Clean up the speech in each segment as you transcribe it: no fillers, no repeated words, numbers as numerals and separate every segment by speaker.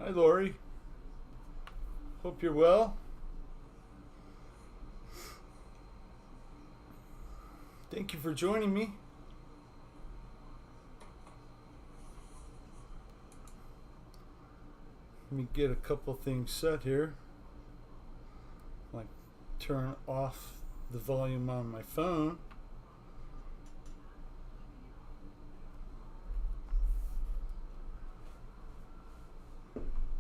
Speaker 1: Hi, Lori. Hope you're well. Thank you for joining me. Let me get a couple things set here. Like turn off the volume on my phone.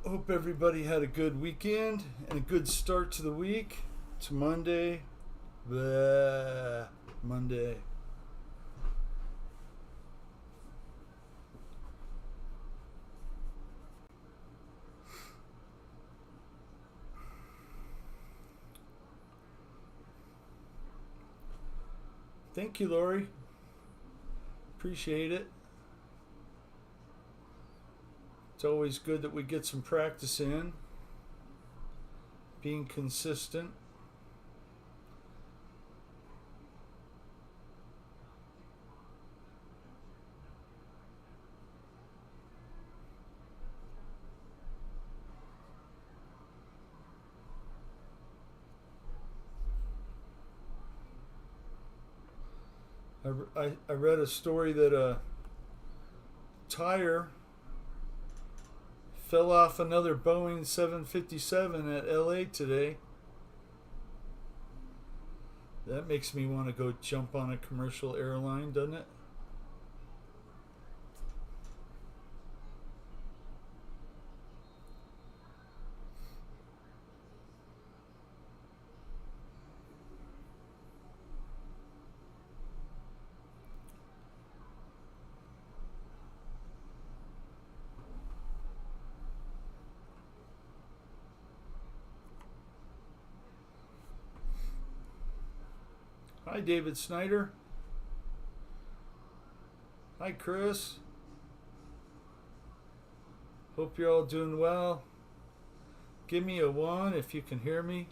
Speaker 1: Hope everybody had a good weekend and a good start to the week. It's Monday. Monday. Thank you, Lori. Appreciate it. It's always good that we get some practice in, being consistent. I read a story that a tire fell off another Boeing 757 at LA today. That makes me want to go jump on a commercial airline, doesn't it? Hi, David Snyder. Hi, Chris. Hope you're all doing well. Give me a 1 if you can hear me.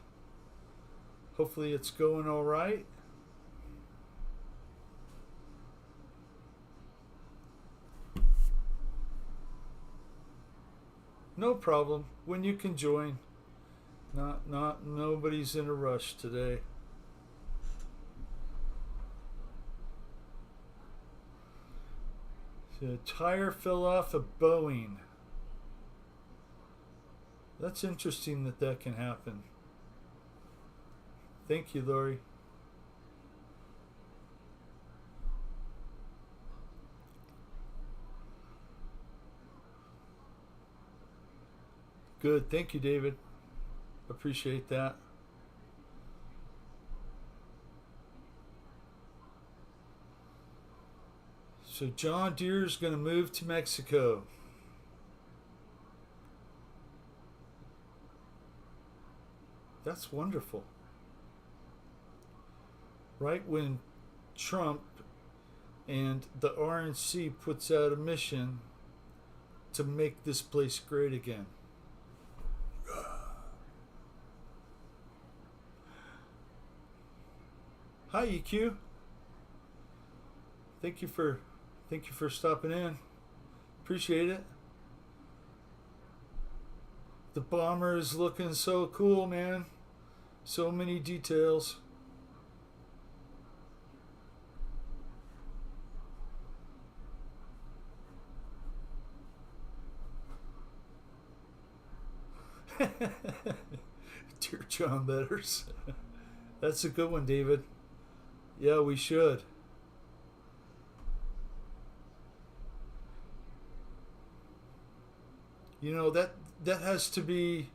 Speaker 1: Hopefully it's going all right. No problem. When you can join. Nobody's in a rush today. The tire fell off a Boeing. That's interesting that can happen. Thank you, Lori. Good. Thank you, David. Appreciate that. So John Deere's going to move to Mexico. That's wonderful. Right when Trump and the RNC puts out a mission to make this place great again. Hi, EQ. Thank you for stopping in. Appreciate it. The bomber is looking so cool, man. So many details. Dear John Letters. That's a good one, David. Yeah, we should. You know, that has to be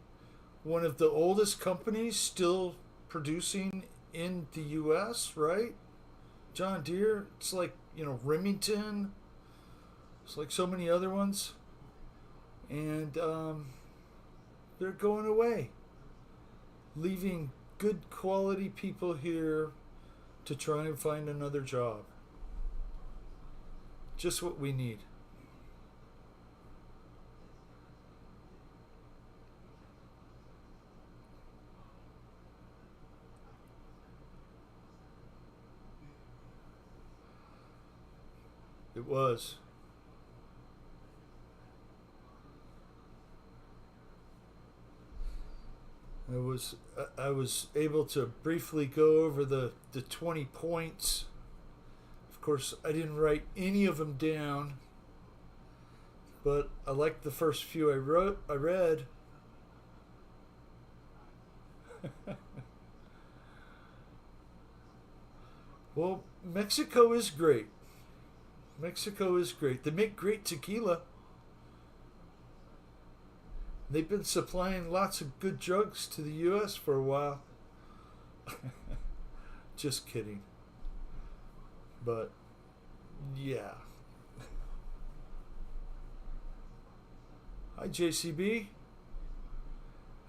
Speaker 1: one of the oldest companies still producing in the US, right? John Deere, it's like, Remington. It's like so many other ones. And they're going away, leaving good quality people here to try and find another job. Just what we need. It was. I was able to briefly go over the 20 points. Of course, I didn't write any of them down, but I liked the first few I read. Well, Mexico is great. Mexico is great. They make great tequila. They've been supplying lots of good drugs to the U.S. for a while. Just kidding. But, yeah. Hi, JCB.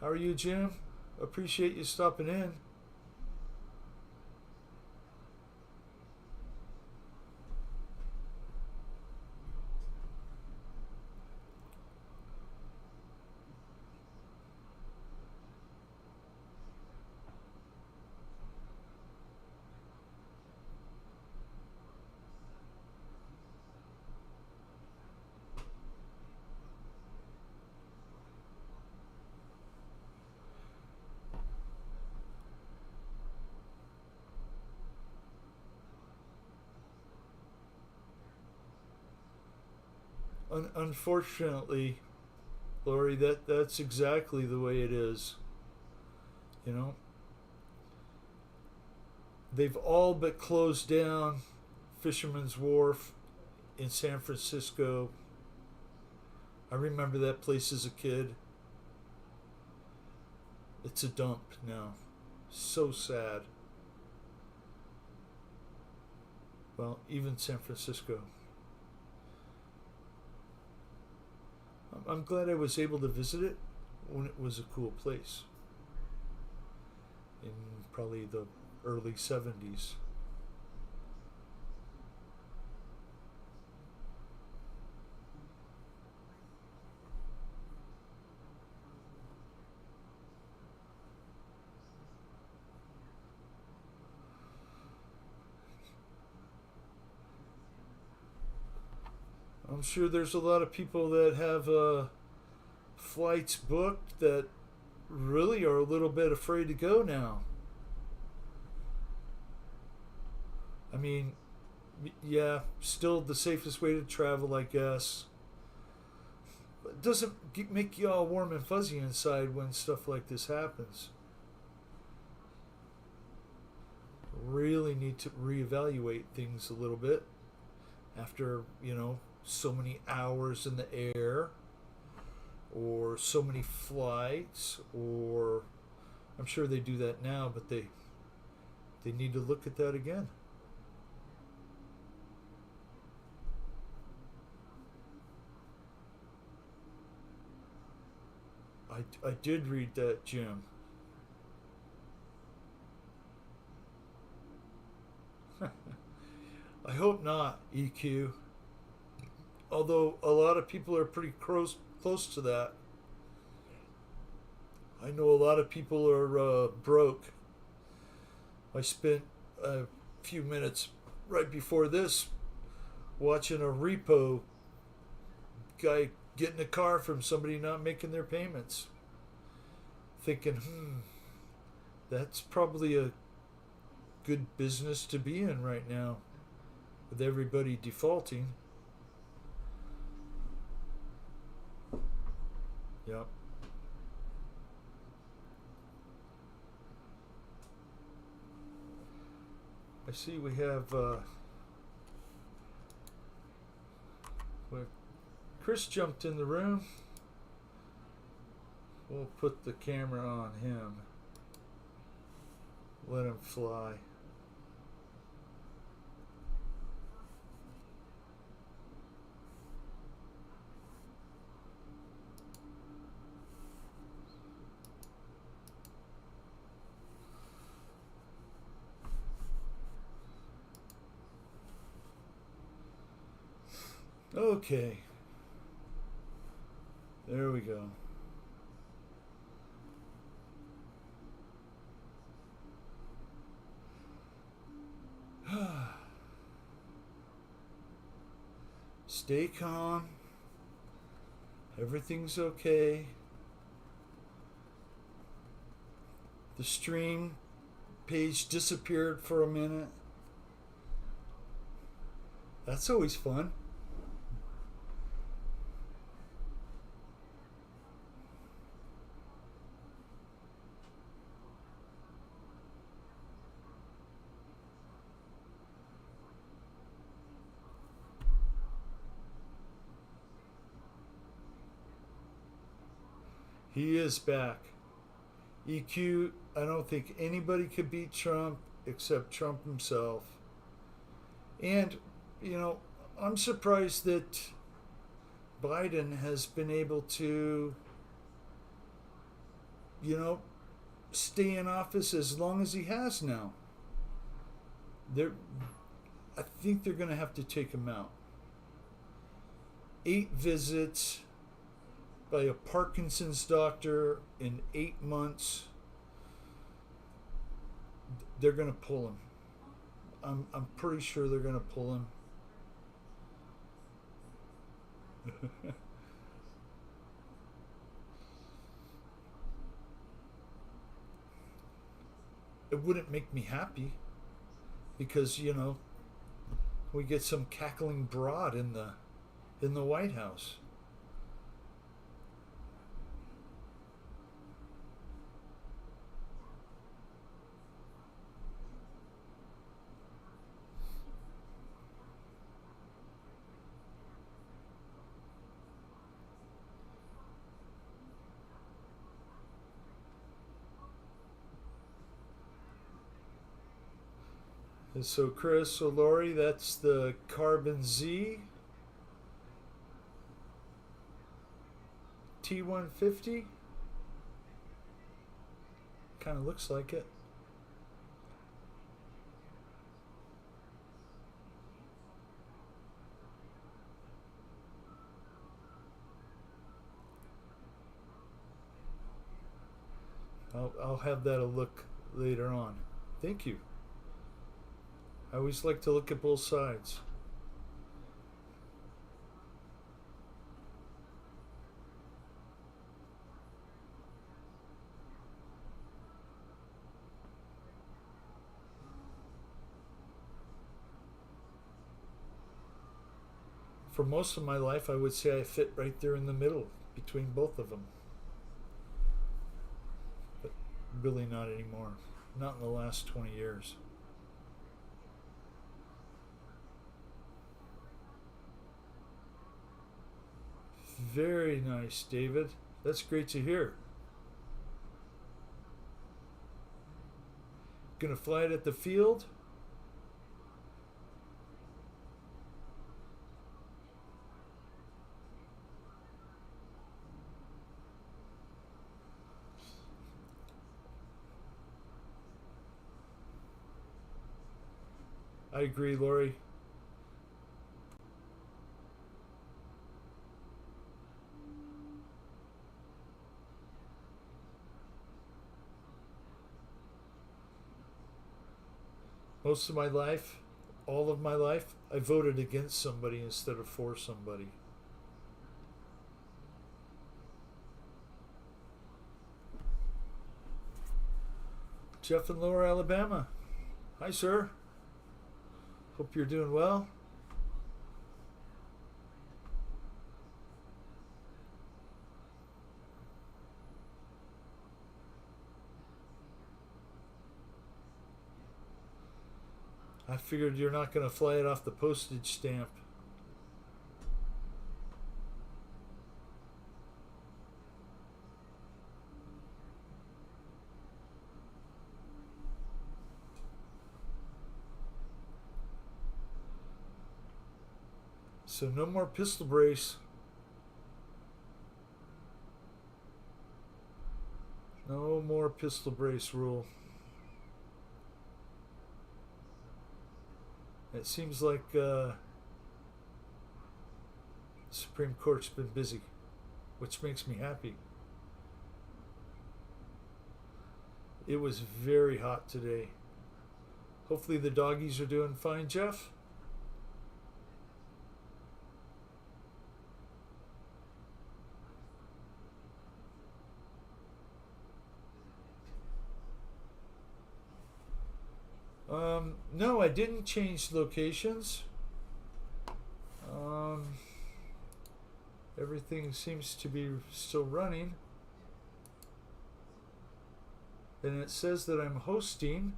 Speaker 1: How are you, Jim? Appreciate you stopping in. Unfortunately, Lori, that's exactly the way it is. You know, they've all but closed down Fisherman's Wharf in San Francisco. I remember that place as a kid. It's a dump now. So sad. Well, even San Francisco. I'm glad I was able to visit it when it was a cool place in probably the early 70s. I'm sure there's a lot of people that have flights booked that really are a little bit afraid to go now. I mean, yeah, still the safest way to travel, I guess. But it doesn't make you all warm and fuzzy inside when stuff like this happens. Really need to reevaluate things a little bit after, so many hours in the air or so many flights, or I'm sure they do that now, but they need to look at that again. I did read that, Jim. I hope not, EQ. Although a lot of people are pretty close to that. I know a lot of people are broke. I spent a few minutes right before this watching a repo guy get in a car from somebody not making their payments. Thinking, that's probably a good business to be in right now with everybody defaulting. Yep. I see we have Chris jumped in the room. We'll put the camera on him. Let him fly. Okay. There we go. Stay calm. Everything's okay. The stream page disappeared for a minute. That's always fun. He is back. EQ, I don't think anybody could beat Trump except Trump himself. And, you know, I'm surprised that Biden has been able to, you know, stay in office as long as he has now. I think they're going to have to take him out. 8 visits by a Parkinson's doctor in 8 months. They're going to pull him. I'm pretty sure they're going to pull him. It wouldn't make me happy because, you know, we get some cackling broad in the White House. And so Chris or Lori, that's the Carbon Z T150. Kind of looks like it. I'll have that a look later on. Thank you. I always like to look at both sides. For most of my life, I would say I fit right there in the middle between both of them. But really not anymore. Not in the last 20 years. Very nice, David. That's great to hear. Gonna fly it at the field? I agree, Lori. Most of my life, all of my life, I voted against somebody instead of for somebody. Jeff in Lower Alabama. Hi, sir. Hope you're doing well. I figured you're not going to fly it off the postage stamp. So no more pistol brace. No more pistol brace rule. It seems like the Supreme Court's been busy, which makes me happy. It was very hot today. Hopefully the doggies are doing fine, Jeff. No, I didn't change locations. Um, Everything seems to be still running. And it says that I'm hosting.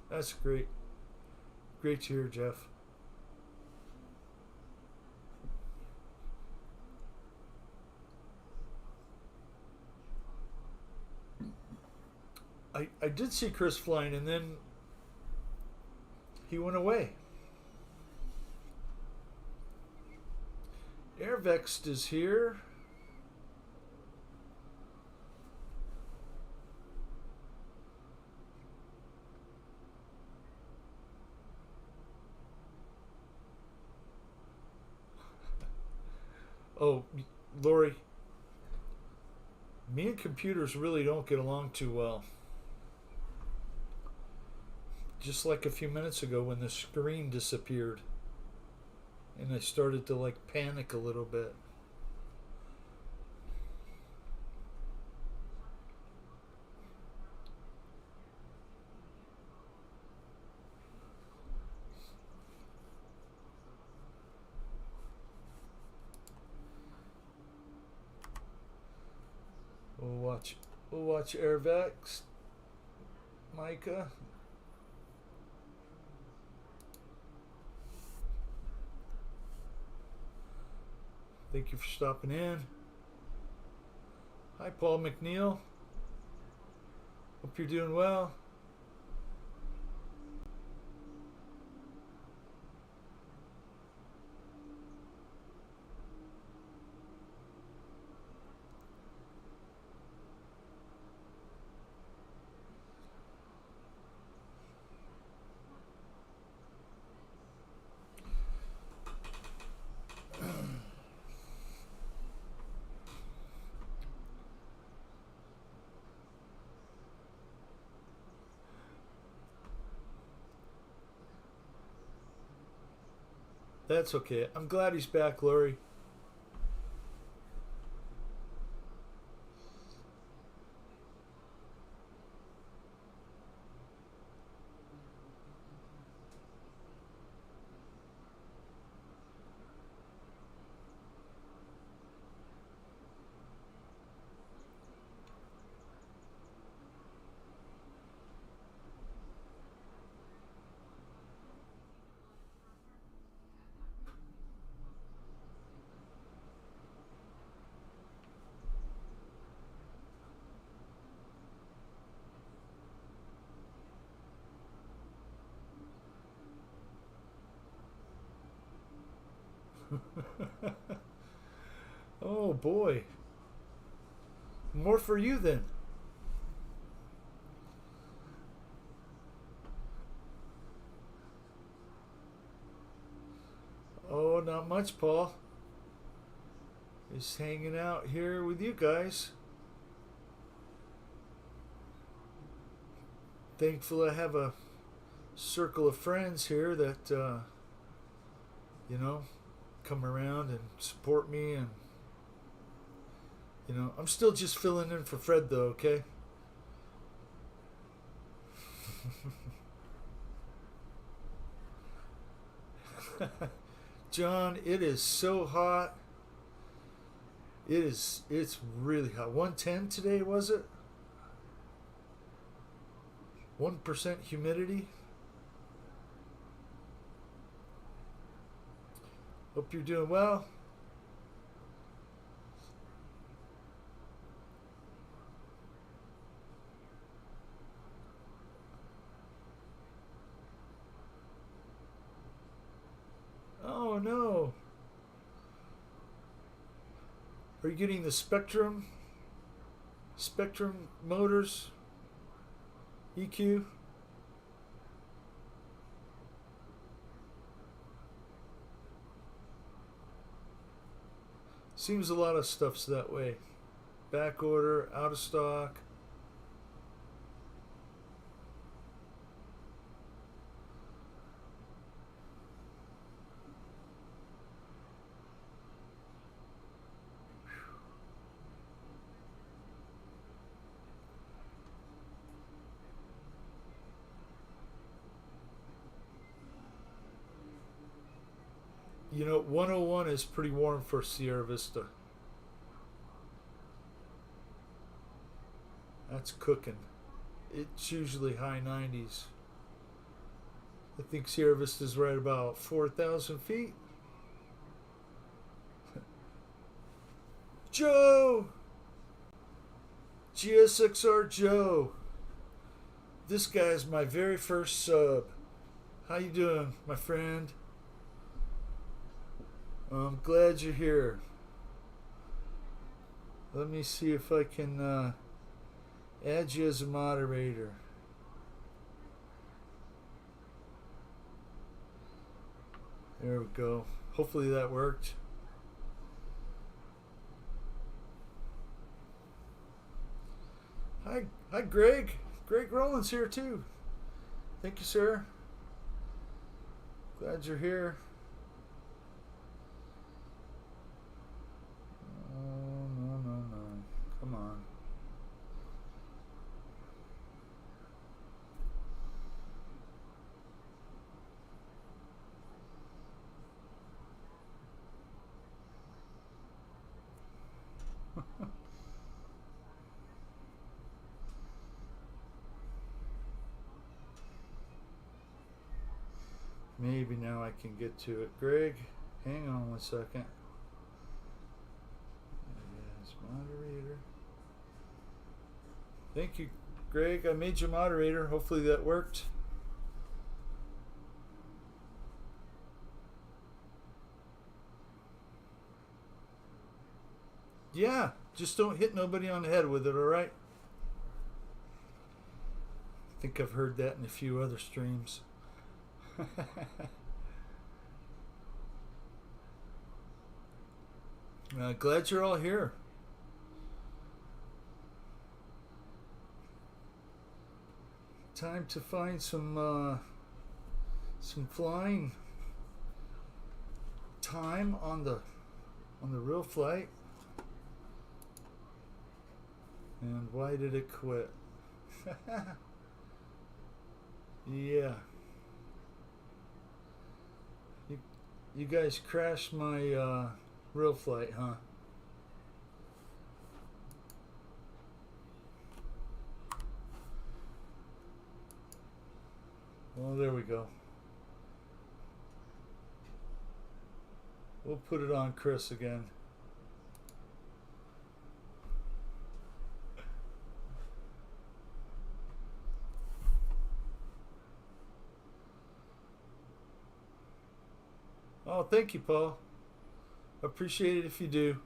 Speaker 1: That's great. Great to hear, Jeff. I did see Chris flying, and then he went away. Airvext is here. Oh, Lori, me and computers really don't get along too well. Just like a few minutes ago when the screen disappeared and I started to like panic a little bit. We'll watch Airvex, Micah. Thank you for stopping in. Hi, Paul McNeil. Hope you're doing well. That's okay. I'm glad he's back, Lori. Oh boy. More for you then. Oh, not much, Paul. Just hanging out here with you guys. Thankful I have a circle of friends here that, you know, come around and support me. And, you know, I'm still just filling in for Fred, though, okay? John, it is so hot. It's really hot. 110 today, was it? 1% humidity. Hope you're doing well. Oh no. Are you getting the Spectrum? Spectrum motors? EQ? Seems a lot of stuff's that way. Back order, out of stock. You know, 101 is pretty warm for Sierra Vista. That's cooking. It's usually high 90s. I think Sierra Vista's right about 4,000 feet. Joe! GSXR Joe. This guy is my very first sub. How you doing, my friend? I'm glad you're here. Let me see if I can add you as a moderator. There we go. Hopefully that worked. Hi, Greg. Greg Rowland's here too. Thank you, sir. Glad you're here. Oh, no. Come on. Maybe now I can get to it. Greg, hang on 1 second. Yes, moderator. Thank you, Greg. I made you moderator. Hopefully that worked. Yeah, just don't hit nobody on the head with it, alright? I think I've heard that in a few other streams. Glad you're all here. Time to find some flying time on the real flight. And why did it quit? Yeah. You guys crashed my real flight, huh? Well, there we go. We'll put it on Chris again. Oh, thank you, Paul. Appreciate it if you do.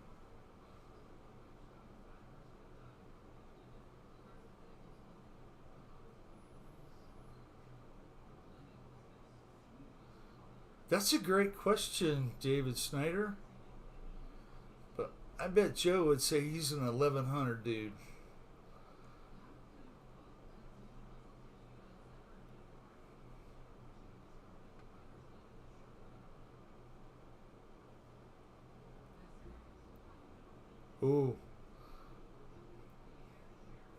Speaker 1: That's a great question, David Snyder. But I bet Joe would say he's an 1100 dude. Ooh.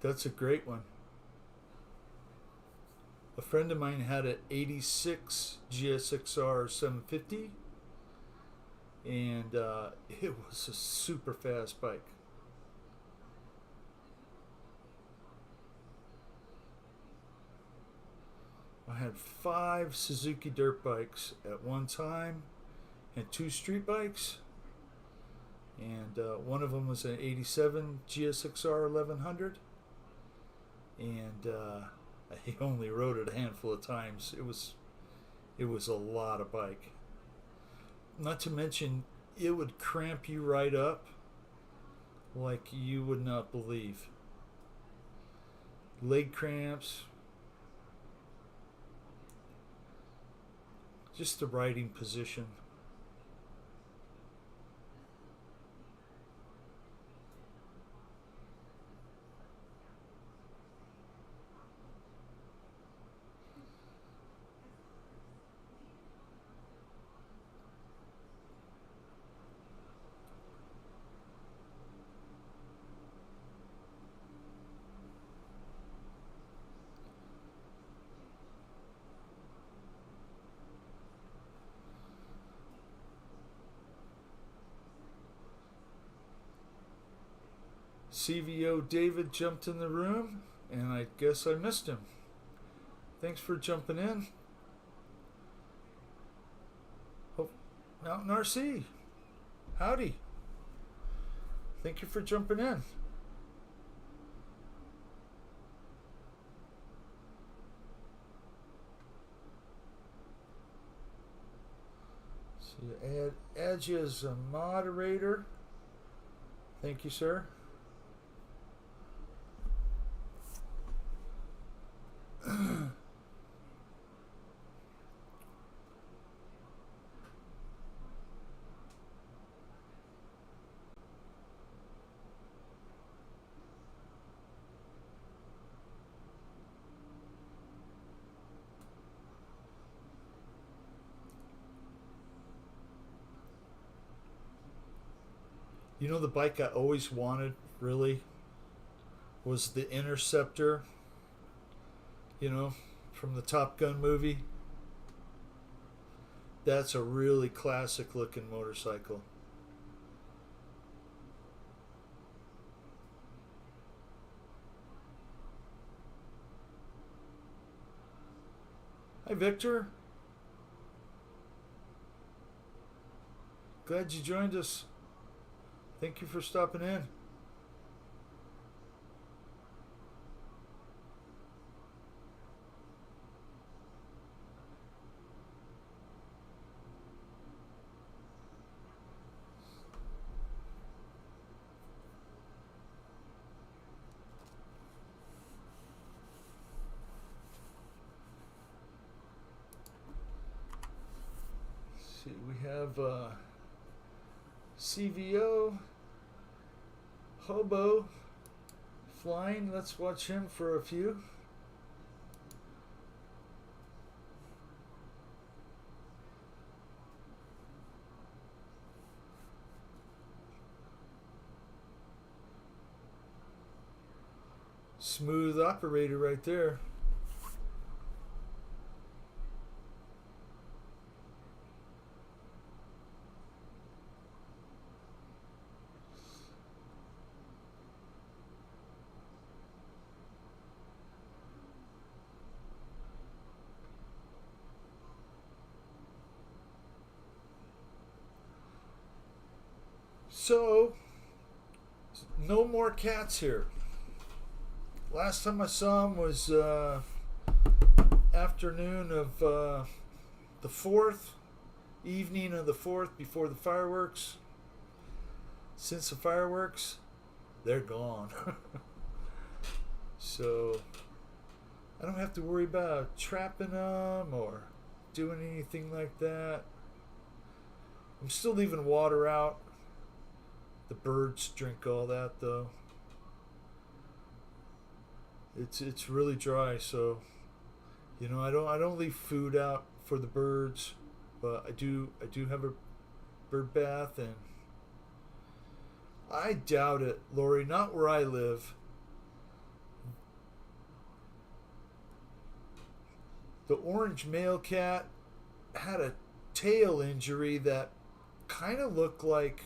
Speaker 1: That's a great one. A friend of mine had an 86 GSXR 750, and it was a super fast bike. I had 5 Suzuki dirt bikes at one time and 2 street bikes, and one of them was an 87 GSXR 1100, and I only rode it a handful of times. It was a lot of bike. Not to mention, it would cramp you right up like you would not believe. Leg cramps. Just the riding position. CVO David jumped in the room, and I guess I missed him. Thanks for jumping in. Mountain RC. Howdy. Thank you for jumping in. So add you as a moderator. Thank you, sir. You know, the bike I always wanted, really, was the Interceptor, you know, from the Top Gun movie. That's a really classic looking motorcycle. Hi, Victor. Glad you joined us. Thank you for stopping in. Let's see, we have CVO Hobo flying. Let's watch him for a few. Smooth operator right there. So, no more cats here. Last time I saw him was afternoon of the 4th, evening of the 4th before the fireworks. Since the fireworks, they're gone. So, I don't have to worry about trapping them or doing anything like that. I'm still leaving water out. The birds drink all that though. It's really dry, so you know I don't leave food out for the birds, but I do have a bird bath, and I doubt it, Lori, not where I live. The orange male cat had a tail injury that kind of looked like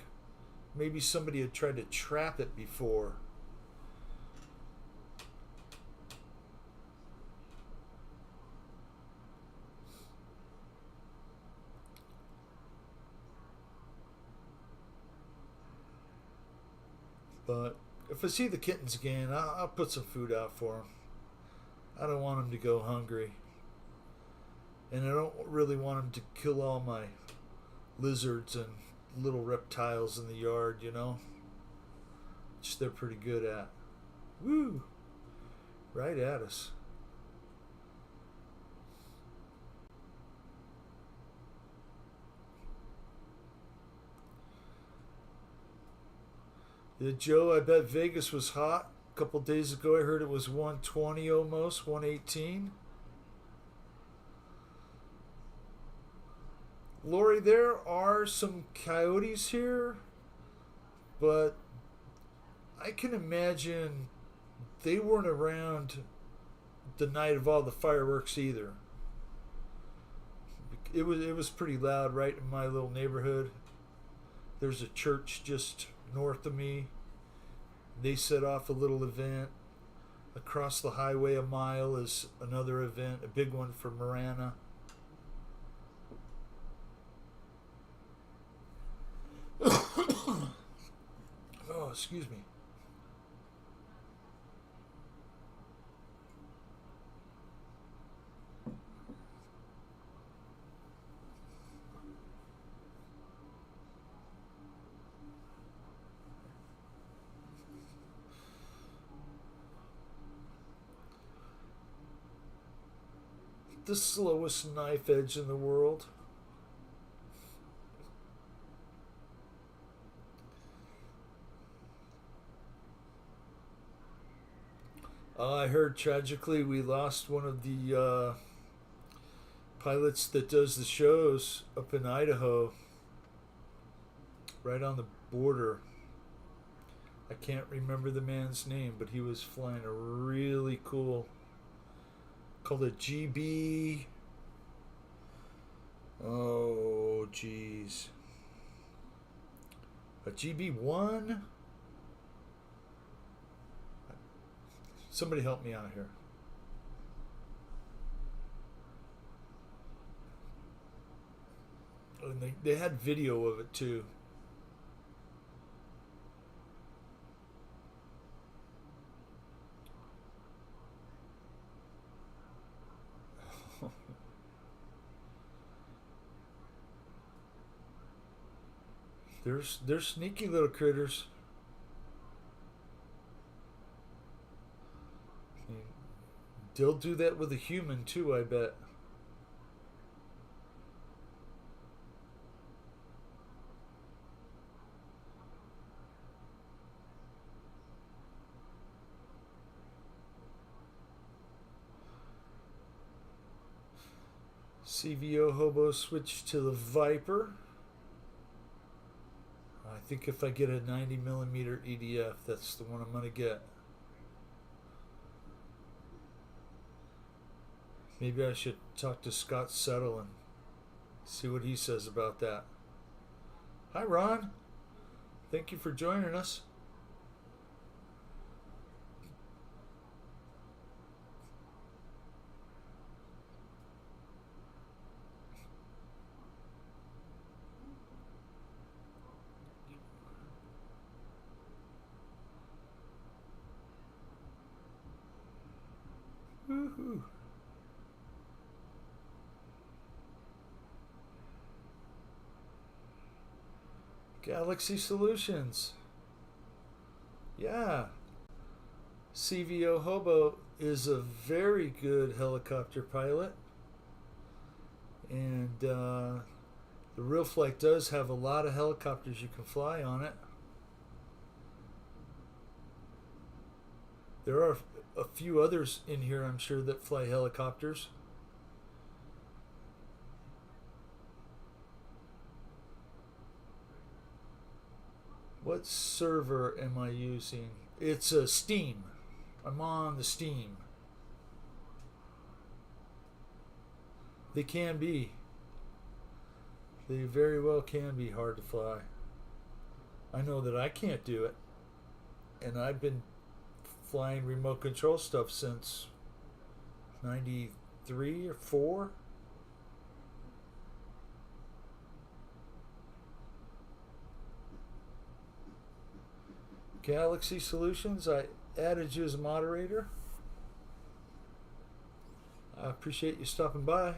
Speaker 1: maybe somebody had tried to trap it before. But if I see the kittens again, I'll put some food out for them. I don't want them to go hungry. And I don't really want them to kill all my lizards and little reptiles in the yard, you know, which they're pretty good at. Woo! Right at us. Yeah, Joe, I bet Vegas was hot. A couple days ago I heard it was 120 almost, 118. Lori, there are some coyotes here, but I can imagine they weren't around the night of all the fireworks either. It was pretty loud right in my little neighborhood. There's a church just north of me. they set off a little event. Across the highway a mile is another event, a big one for Marana. Oh, excuse me. The slowest knife edge in the world. I heard tragically we lost one of the pilots that does the shows up in Idaho, right on the border. I can't remember the man's name, but he was flying a really cool, called a GB. Oh, geez. A GB1? Somebody help me out here. And they had video of it too. They're sneaky little critters. They'll do that with a human too, I bet. CVO Hobo switch to the Viper. I think if I get a 90mm EDF, that's the one I'm going to get. Maybe I should talk to Scott Settle and see what he says about that. Hi, Ron. Thank you for joining us. Woohoo. Galaxy Solutions. Yeah. CVO Hobo is a very good helicopter pilot. And the Real Flight does have a lot of helicopters you can fly on it. There are a few others in here, I'm sure, that fly helicopters. What server am I using? It's a Steam. I'm on the Steam. They can be. They very well can be hard to fly. I know that I can't do it. And I've been flying remote control stuff since 93 or 4. Galaxy Solutions, I added you as a moderator. I appreciate you stopping by.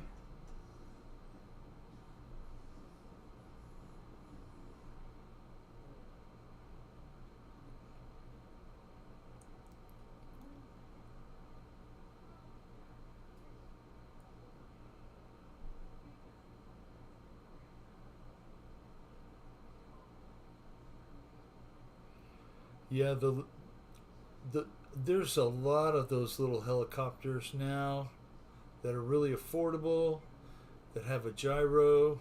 Speaker 1: Yeah, there's a lot of those little helicopters now that are really affordable, that have a gyro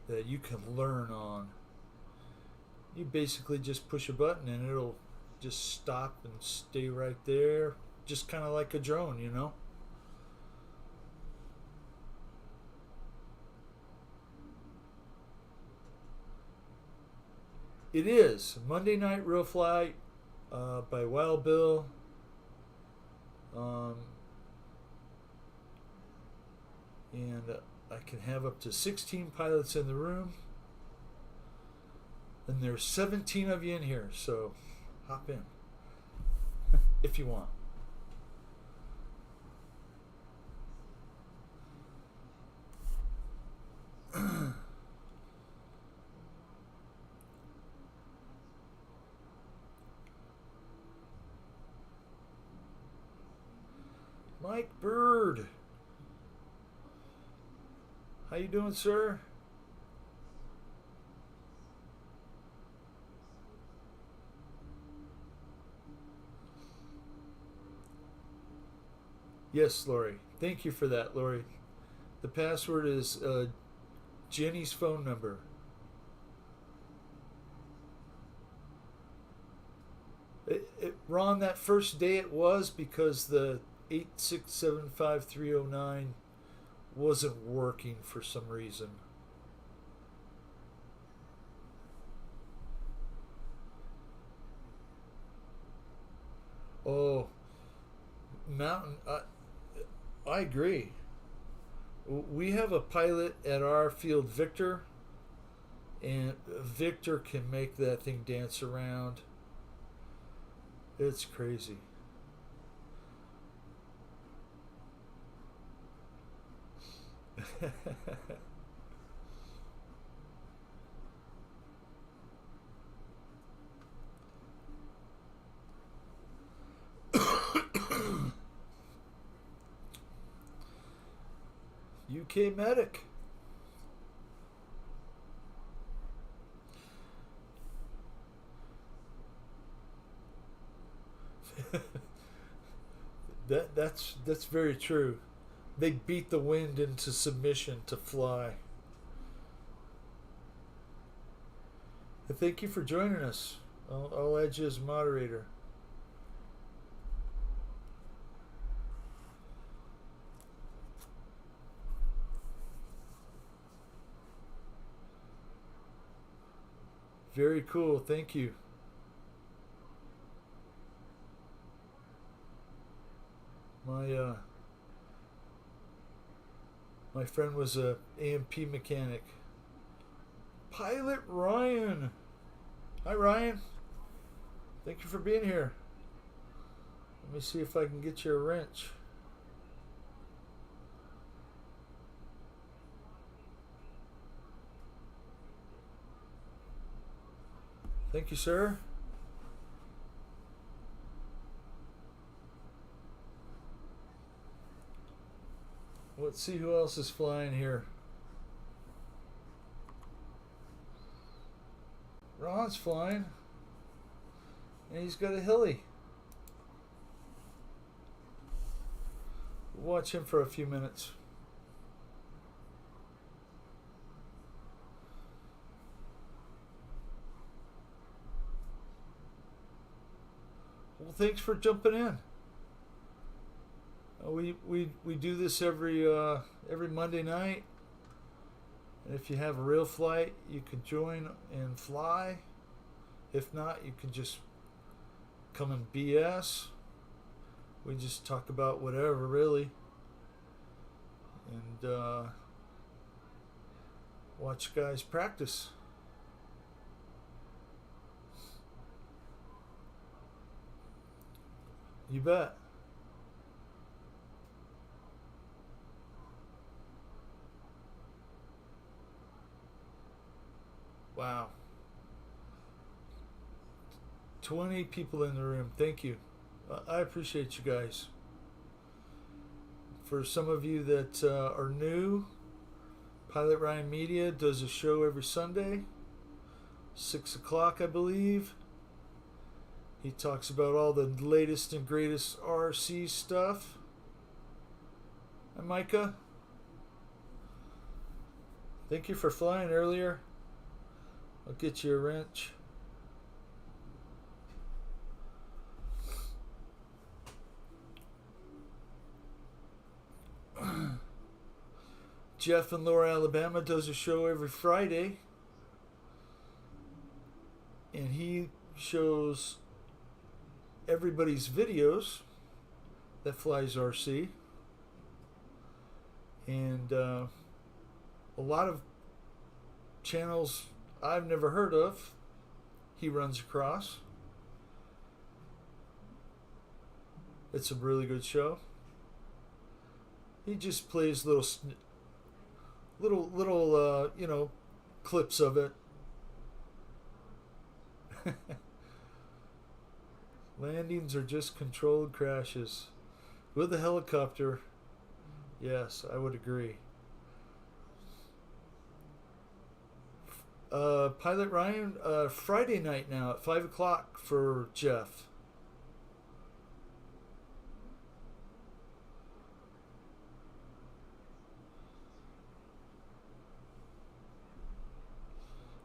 Speaker 1: that you can learn on. You basically just push a button and it'll just stop and stay right there, just kind of like a drone, you know. It is Monday Night Real Flight by Wild Bill. Um, and I can have up to 16 pilots in the room. And there's 17 of you in here, so hop in if you want. Mike Bird. How you doing, sir? Yes, Lori. Thank you for that, Lori. The password is Jenny's phone number. Ron, that first day it was because the 8675309 wasn't working for some reason. Oh, Mountain. I agree. We have a pilot at our field, Victor, and Victor can make that thing dance around. It's crazy. UK medic. That's very true. They beat the wind into submission to fly. Thank you for joining us. I'll add you as moderator. Very cool. Thank you. My friend was a AMP mechanic. Pilot Ryan. Hi, Ryan. Thank you for being here. Let me see if I can get you a wrench. Thank you, sir. Let's see who else is flying here. Ron's flying. And he's got a hilly. We'll watch him for a few minutes. Well, thanks for jumping in. We do this every Monday night, and if you have a real flight, you can join and fly. If not, you can just come and BS. We just talk about whatever, really, and watch guys practice. You bet. Wow. 20 people in the room. Thank you. I appreciate you guys. For some of you that are new, Pilot Ryan Media does a show every Sunday, 6 o'clock, I believe. He talks about all the latest and greatest RC stuff. And Micah, thank you for flying earlier. I'll get you a wrench. Jeff in Lower Alabama does a show every Friday. And he shows everybody's videos that flies RC, and a lot of channels I've never heard of he runs across. It's a really good show. He just plays little clips of it. Landings are just controlled crashes with a helicopter. Yes, I would agree. Pilot Ryan, Friday night now at 5 o'clock for Jeff.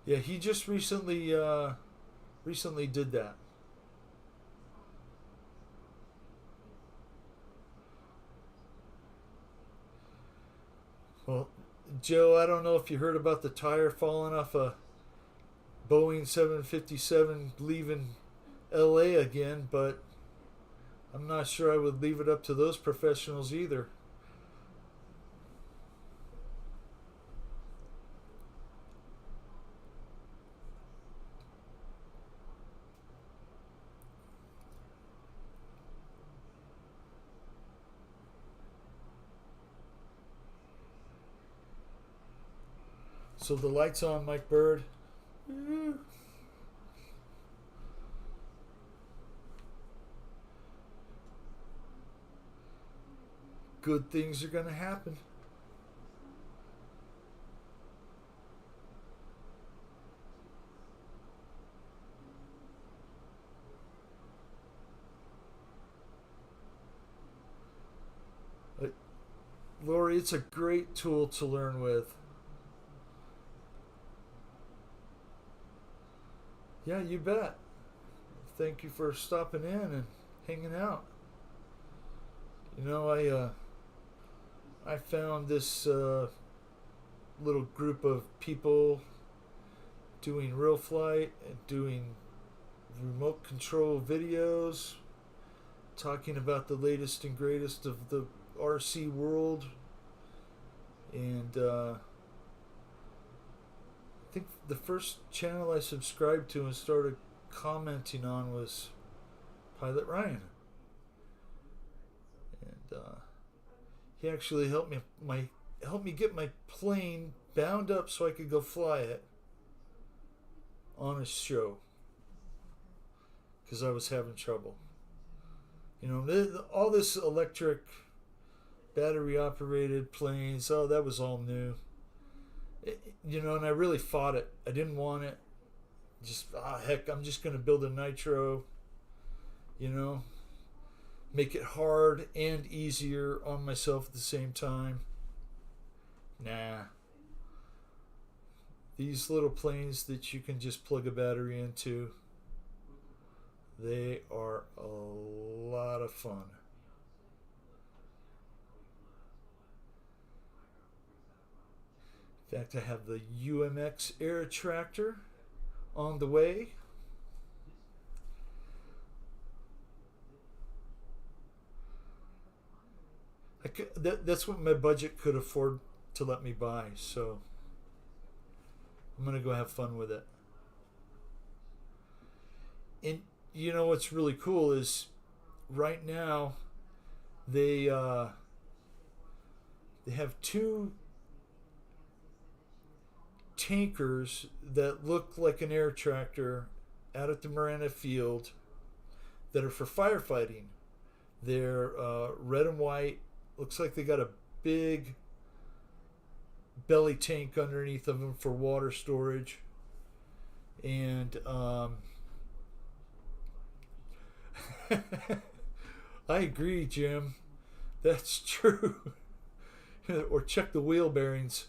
Speaker 1: Yeah, he just recently did that. Well, Joe, I don't know if you heard about the tire falling off a Boeing 757 leaving LA again, but I'm not sure I would leave it up to those professionals either. So the light's on, Mike Bird. Good things are going to happen. Lori, it's a great tool to learn with. Yeah, you bet. Thank you for stopping in and hanging out. You know, I found this little group of people doing real flight and doing remote control videos, talking about the latest and greatest of the RC world, and I think the first channel I subscribed to and started commenting on was Pilot Ryan, and he actually helped me get my plane bound up so I could go fly it on his show because I was having trouble. You know, all this electric, battery operated planes, oh, that was all new. You know, and I really fought it. I didn't want it. Just, heck, I'm just going to build a nitro, you know, make it hard and easier on myself at the same time. Nah. These little planes that you can just plug a battery into, they are a lot of fun. In fact, I have the UMX Air Tractor on the way. That's what my budget could afford to let me buy, so I'm going to go have fun with it. And you know what's really cool is right now they have two tankers that look like an air tractor out at the Marana field that are for firefighting. They're red and white. Looks like they got a big belly tank underneath of them for water storage. And I agree, Jim. That's true. Or check the wheel bearings.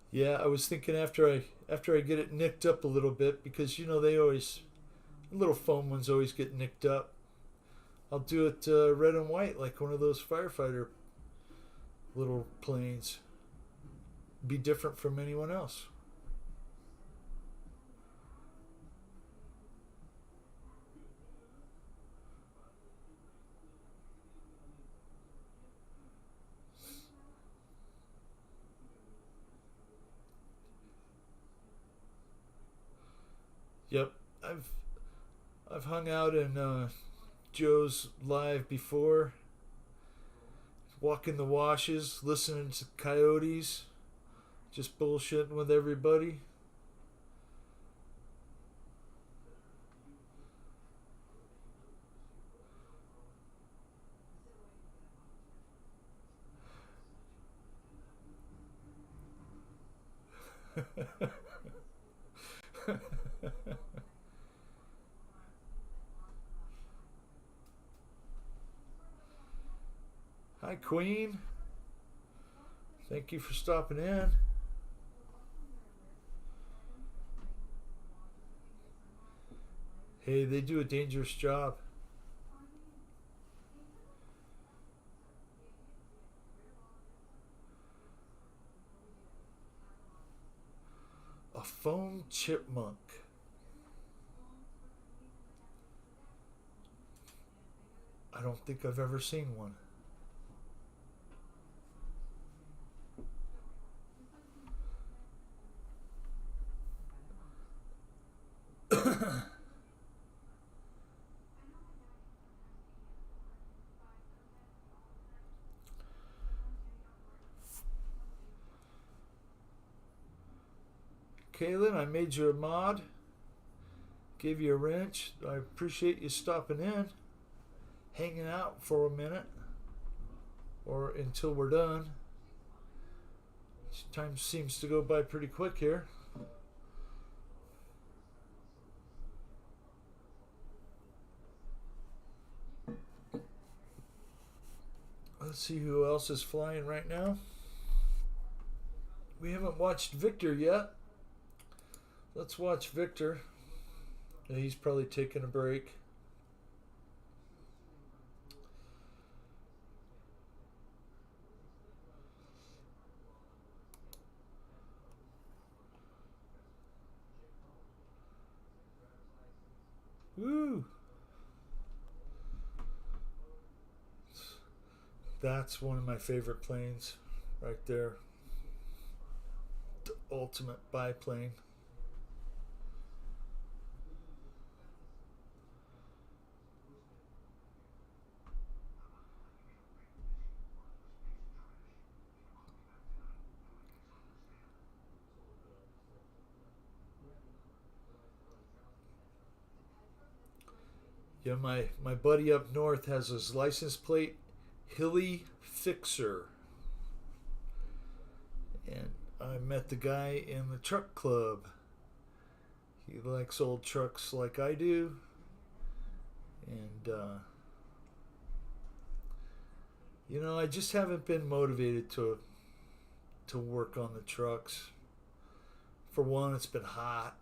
Speaker 1: Yeah, I was thinking after I get it nicked up a little bit, because you know they always, little foam ones always get nicked up. I'll do it red and white like one of those firefighter little planes. Be different from anyone else. Yep, I've I've hung out in Joe's live before, walking the washes, listening to coyotes, just bullshitting with everybody. Hi, Queen. Thank you for stopping in. Hey, they do a dangerous job. A foam chipmunk. I don't think I've ever seen one. Kaylin, I made you a mod. Gave you a wrench. I appreciate you stopping in, hanging out for a minute, or until we're done. Time seems to go by pretty quick here. Let's see who else is flying right now. We haven't watched Victor yet. Let's watch Victor. Yeah, he's probably taking a break. Woo! That's one of my favorite planes right there. The ultimate biplane. Yeah, my buddy up north has his license plate Hilly Fixer. And I met the guy in the truck club. He likes old trucks like I do. And, I just haven't been motivated to work on the trucks. For one, it's been hot.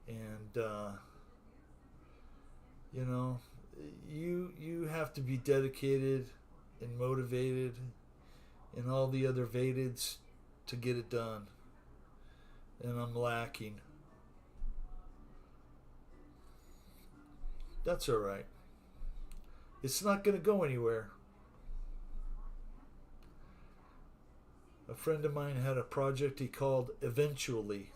Speaker 1: And, you have to be dedicated and motivated and all the other vateds to get it done. And I'm lacking. That's alright. It's not going to go anywhere. A friend of mine had a project he called Eventually.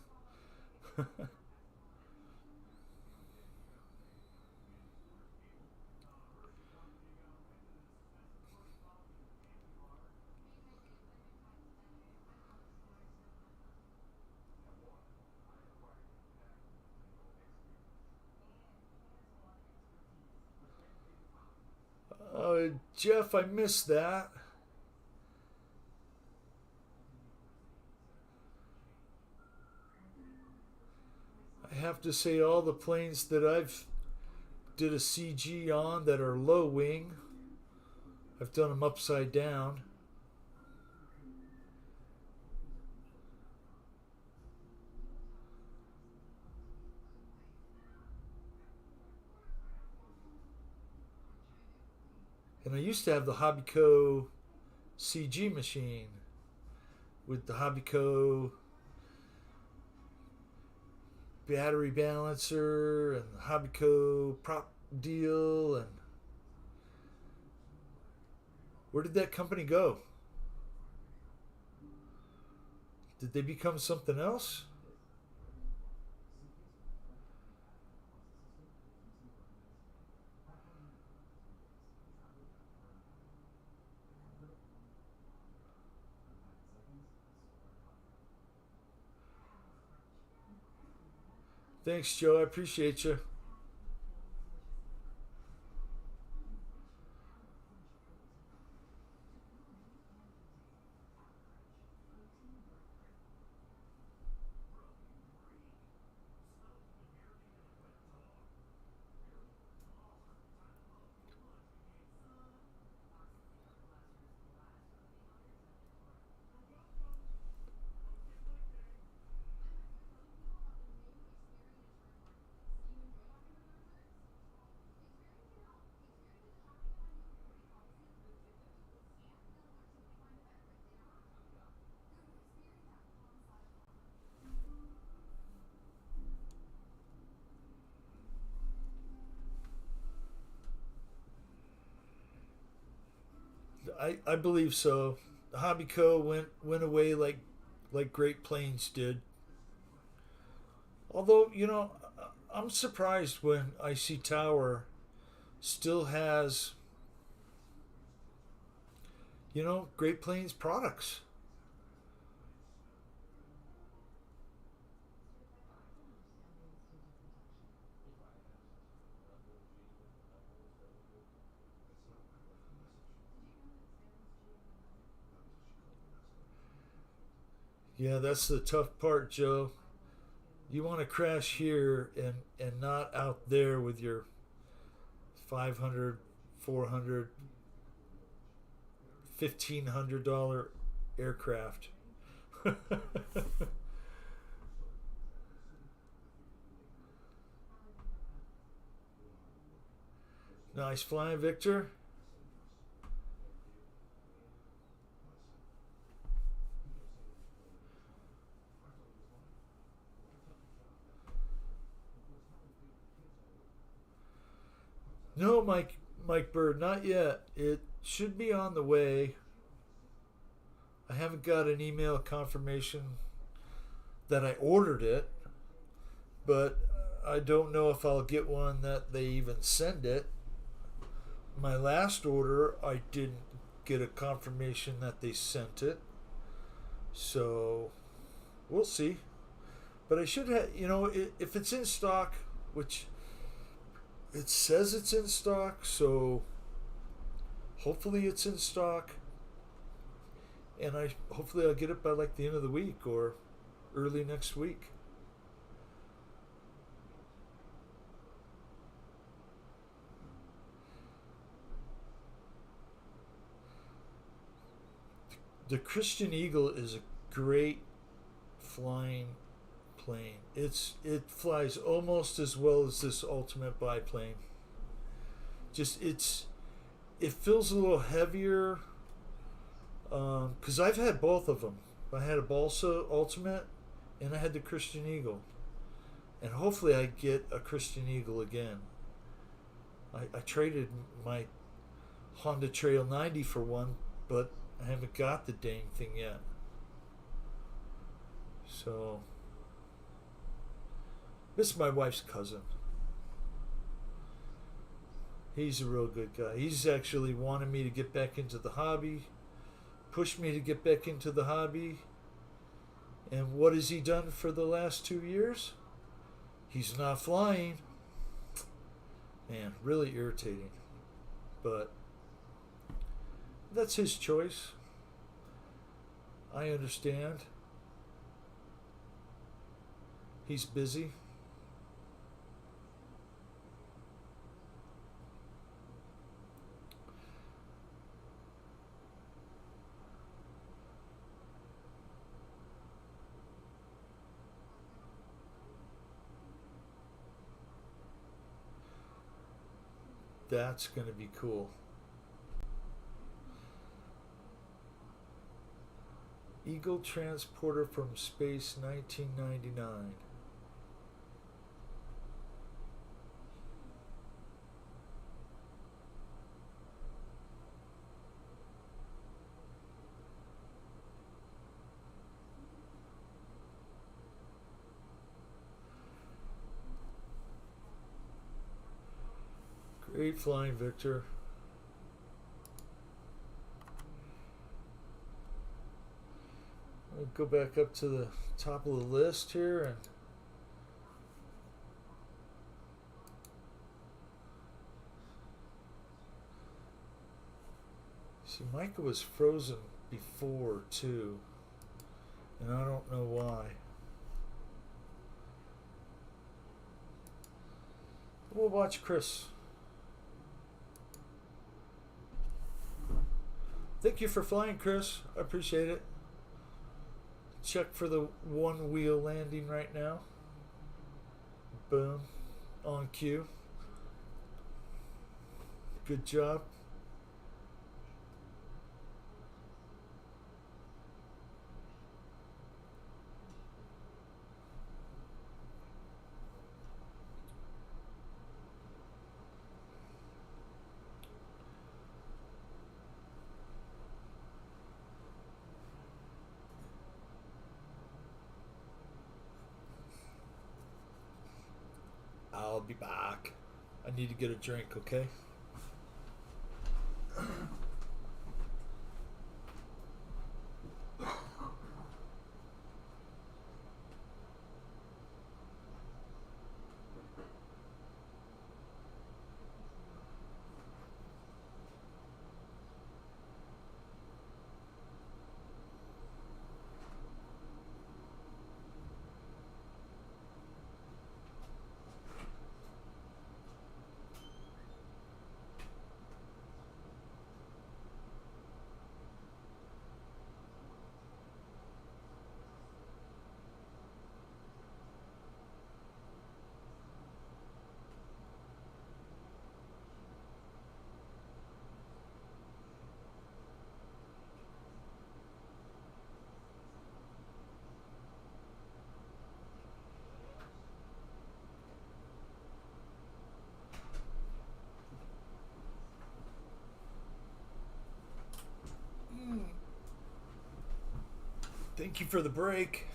Speaker 1: Jeff, I missed that. I have to say, all the planes that I've did a CG on that are low wing, I've done them upside down. And I used to have the Hobbyco CG machine with the Hobbyco battery balancer and the Hobbyco prop deal. And where did that company go? Did they become something else? Thanks, Joe. I appreciate you. I believe so. The Hobby Co. went away like Great Plains did. Although, I'm surprised when I see Tower still has, Great Plains products. Yeah, that's the tough part, Joe. You want to crash here and not out there with your 500, 400, $1,500 aircraft. Nice flying, Victor. No, Mike Bird, not yet. It should be on the way. I haven't got an email confirmation that I ordered it, but I don't know if I'll get one that they even send it. My last order, I didn't get a confirmation that they sent it. So we'll see. But I should have, if it's in stock, which it says it's in stock, so hopefully it's in stock. And hopefully I'll get it by like the end of the week or early next week. The Christian Eagle is a great flying plane. It flies almost as well as this ultimate biplane. Just it feels a little heavier because I've had both of them. I had a Balsa Ultimate and I had the Christian Eagle, and hopefully I get a Christian Eagle again. I traded my Honda Trail 90 for one, but I haven't got the dang thing yet. So this is my wife's cousin. He's a real good guy. He's actually wanted me to get back into the hobby, pushed me to get back into the hobby. And what has he done for the last 2 years? He's not flying. Man, really irritating. But that's his choice. I understand. He's busy. That's going to be cool. Eagle Transporter from Space 1999. Great flying, Victor. We'll go back up to the top of the list here, and See, Micah was frozen before too, and I don't know why. We'll watch Chris. Thank you for flying, Chris. I appreciate it. Check for the one wheel landing right now. Boom. On cue. Good job. I'll be back. I need to get a drink, okay? Thank you for the break.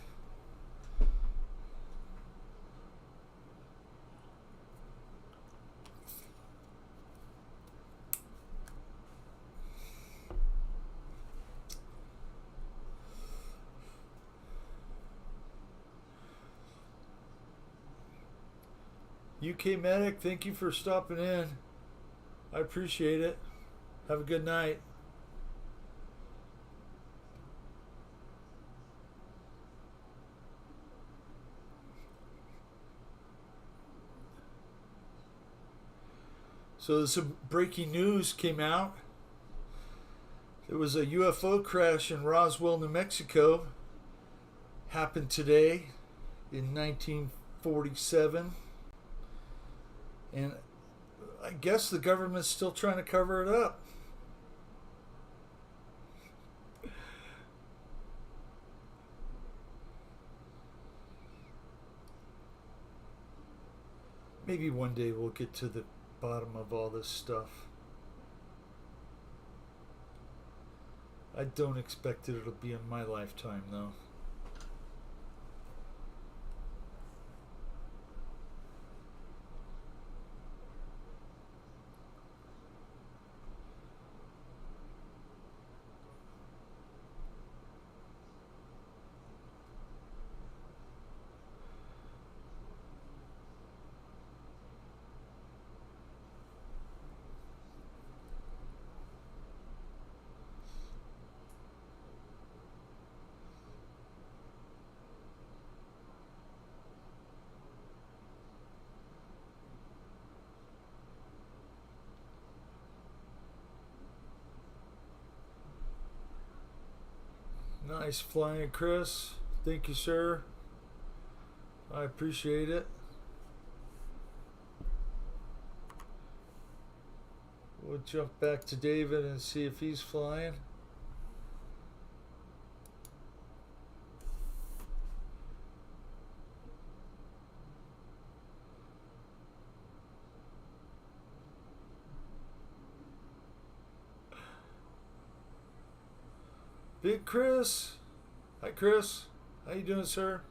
Speaker 1: UK Medic, thank you for stopping in. I appreciate it. Have a good night. So some breaking news came out. There was a UFO crash in Roswell, New Mexico. Happened today in 1947. And I guess the government's still trying to cover it up. Maybe one day we'll get to the bottom of all this stuff. I don't expect it it'll be in my lifetime though. Nice flying, Chris. Thank you, sir. I appreciate it. We'll jump back to David and see if he's flying. Big Chris. Hi, Chris. How you doing, sir?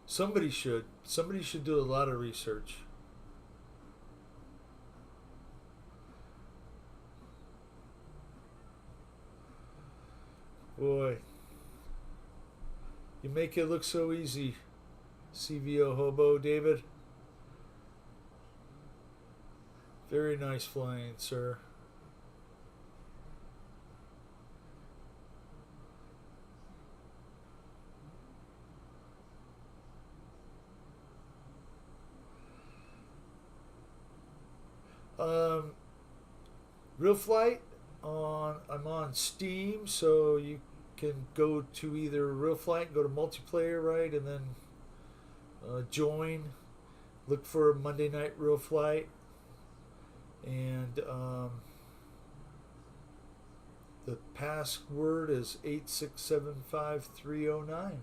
Speaker 1: Somebody should. Somebody should do a lot of research. Boy, you make it look so easy, CVO Hobo David. Very nice flying, sir. Um, Real Flight I'm on Steam, so you can go to either Real Flight, go to multiplayer, right, and then join. Look for Monday Night Real Flight, and the password is 8675309.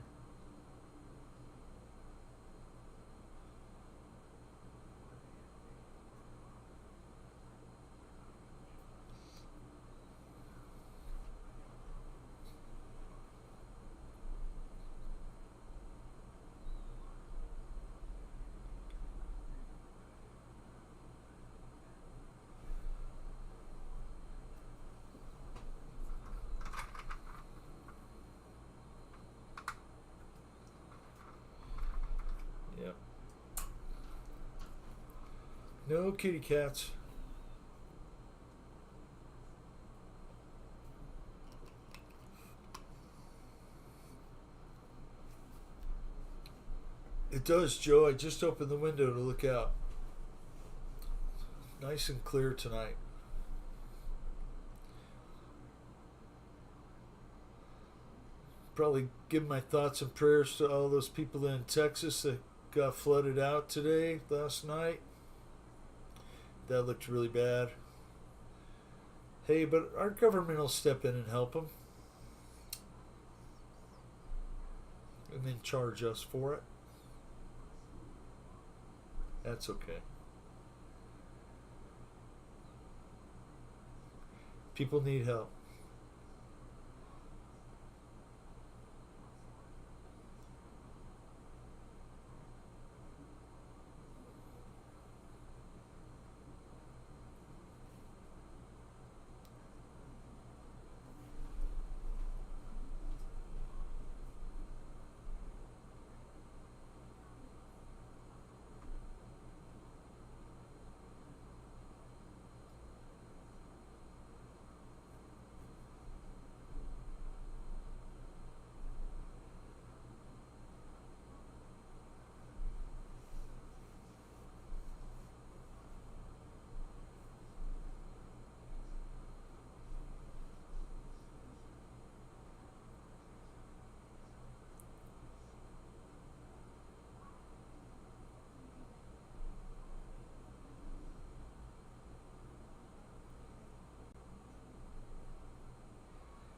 Speaker 1: Yep. No kitty cats. It does, Joe. I just opened the window to look out. Nice and clear tonight. Probably give my thoughts and prayers to all those people in Texas that got flooded out today, last night. That looked really bad. Hey, but our government will step in and help them. And then charge us for it. That's okay. People need help.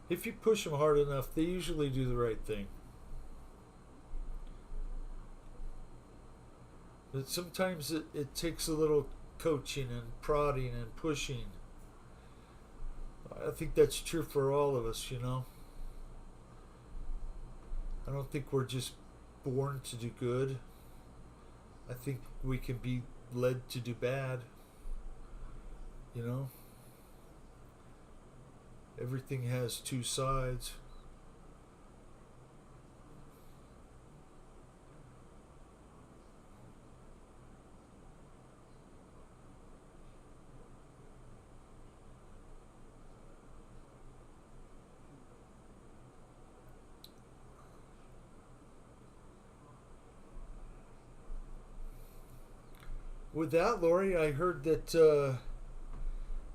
Speaker 1: If you push them hard enough, they usually do the right thing. But sometimes it takes a little coaching and prodding and pushing. I think that's true for all of us, you know. I don't think we're just born to do good. I think we can be led to do bad, you know. Everything has two sides. With that, Lori, I heard that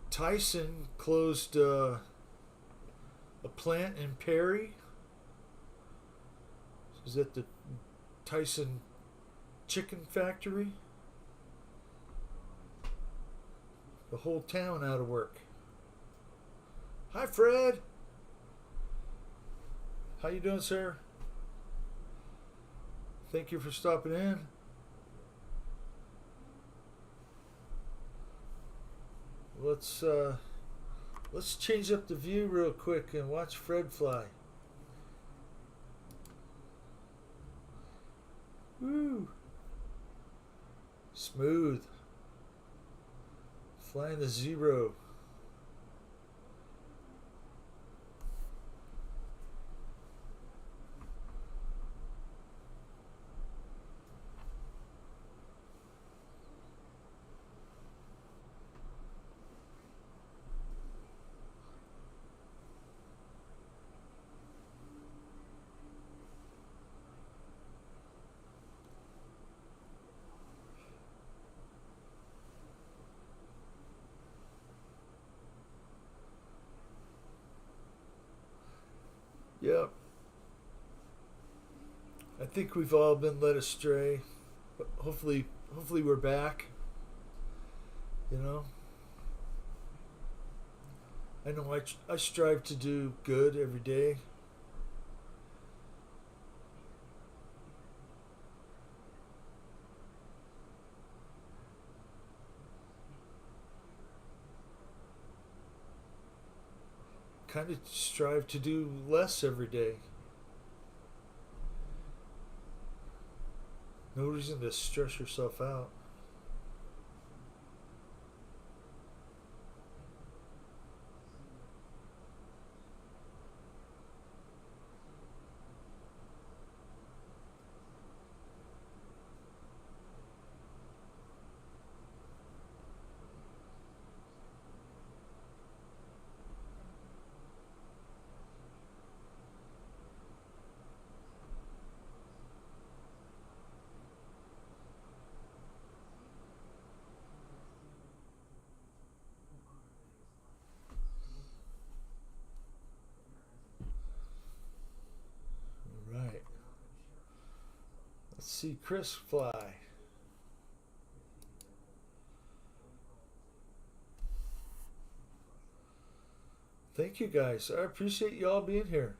Speaker 1: Tyson closed a plant in Perry. Is that the Tyson chicken factory? The whole town out of work. Hi, Fred. How you doing, sir? Thank you for stopping in. Let's change up the view real quick and watch Fred fly. Woo! Smooth. Flying the zero. Yep. I think we've all been led astray. But hopefully we're back. You know, I know I strive to do good every day. Kind of strive to do less every day. No reason to stress yourself out. All right. Let's see Chris fly. Thank you guys. I appreciate you all being here.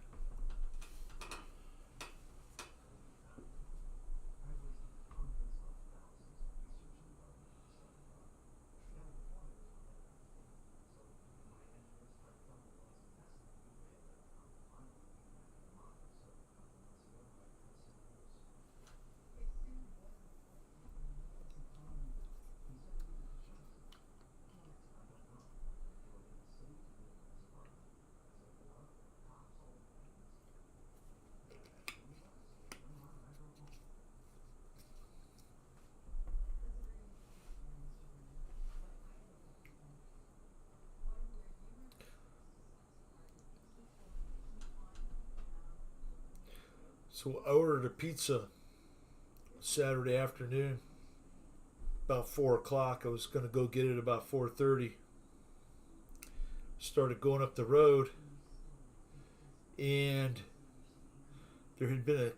Speaker 1: So I ordered a pizza Saturday afternoon, about 4 o'clock. I was gonna go get it about 4:30. Started going up the road, and there had been a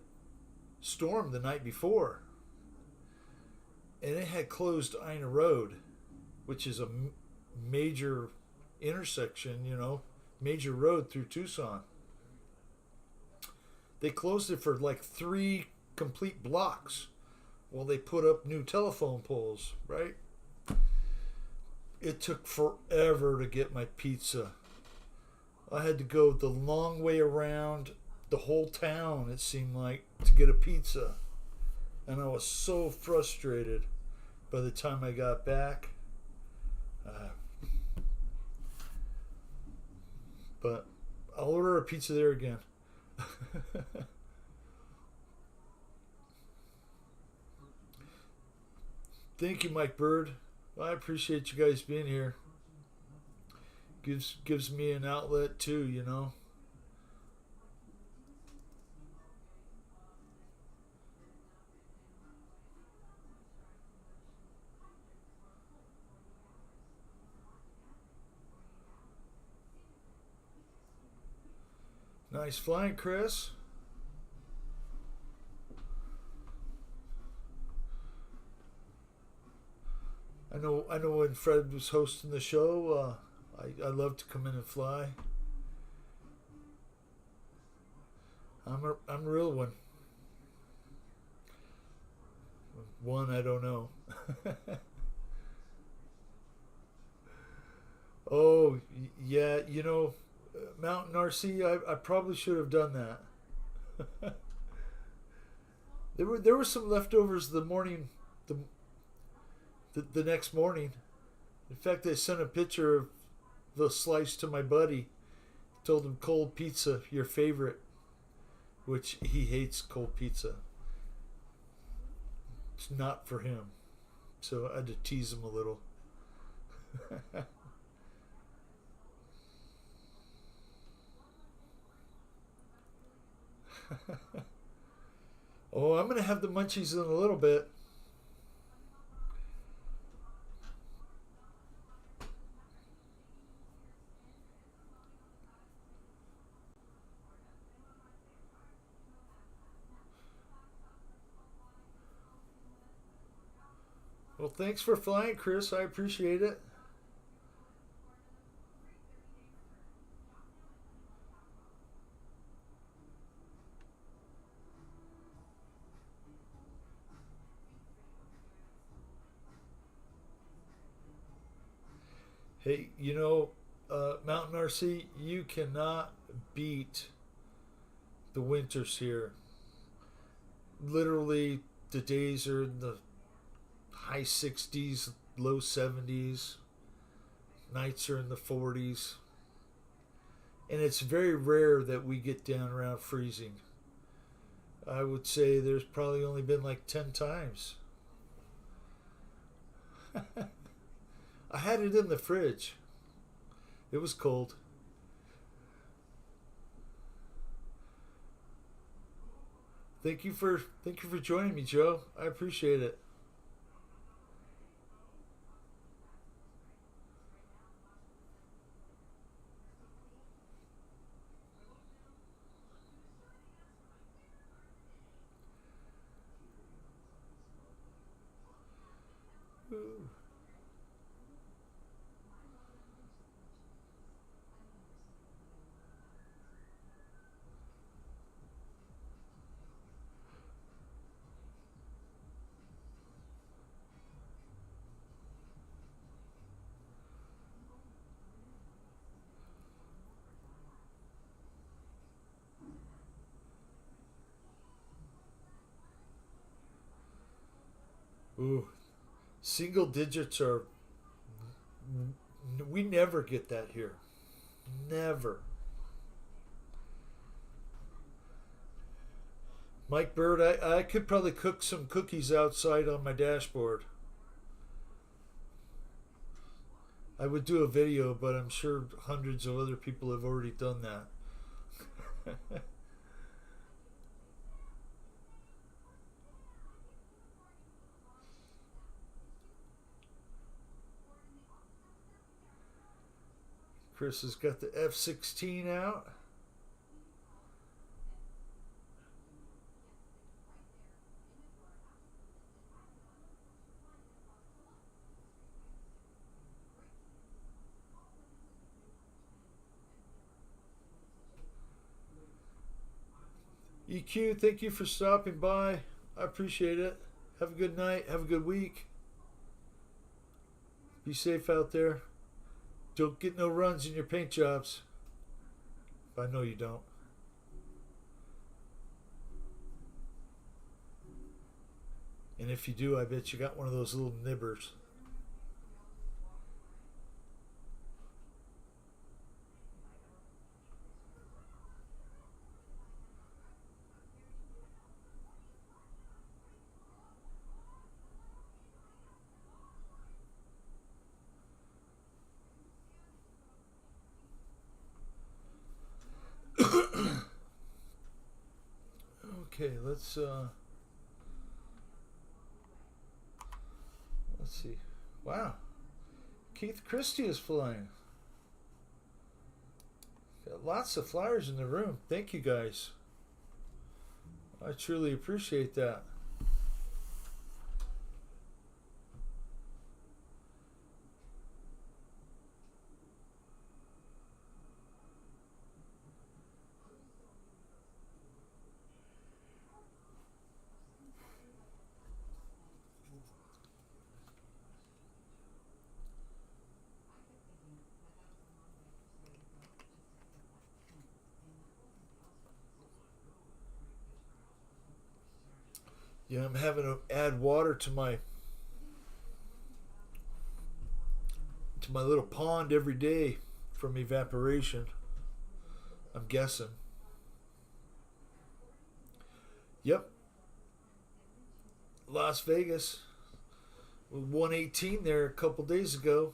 Speaker 1: storm the night before, and it had closed Ina Road, which is a major intersection, major road through Tucson. They closed it for like 3 complete blocks while they put up new telephone poles, right? It took forever to get my pizza. I had to go the long way around the whole town, it seemed like, to get a pizza. And I was so frustrated by the time I got back. But I'll order a pizza there again. Thank you, Mike Bird. I appreciate you guys being here. Gives me an outlet too. Nice flying, Chris. I know when Fred was hosting the show, I love to come in and fly. I'm a real one. One, I don't know. Oh, yeah, Mountain RC, I probably should have done that. There were some leftovers the morning, the the next morning. In fact, I sent a picture of the slice to my buddy. Told him cold pizza, your favorite, which he hates cold pizza. It's not for him. So I had to tease him a little. Oh, I'm going to have the munchies in a little bit. Well, thanks for flying, Chris. I appreciate it. Hey, Mountain RC, you cannot beat the winters here. Literally, the days are in the high 60s, low 70s. Nights are in the 40s. And it's very rare that we get down around freezing. I would say there's probably only been like 10 times. I had it in the fridge. It was cold. Thank you for joining me, Joe. I appreciate it. Ooh. Ooh. Single digits are. We never get that here. Never. Mike Bird, I could probably cook some cookies outside on my dashboard. I would do a video, but I'm sure hundreds of other people have already done that. Chris has got the F-16 out. EQ, thank you for stopping by. I appreciate it. Have a good night. Have a good week. Be safe out there. Don't get no runs in your paint jobs. I know you don't. And if you do, I bet you got one of those little nibbers. Okay, let's see. Wow, Keith Christie is flying. Got lots of flyers in the room. Thank you guys. I truly appreciate that. Yeah, I'm having to add water to my to my little pond every day from evaporation. I'm guessing. Yep. Las Vegas. 118 there a couple days ago.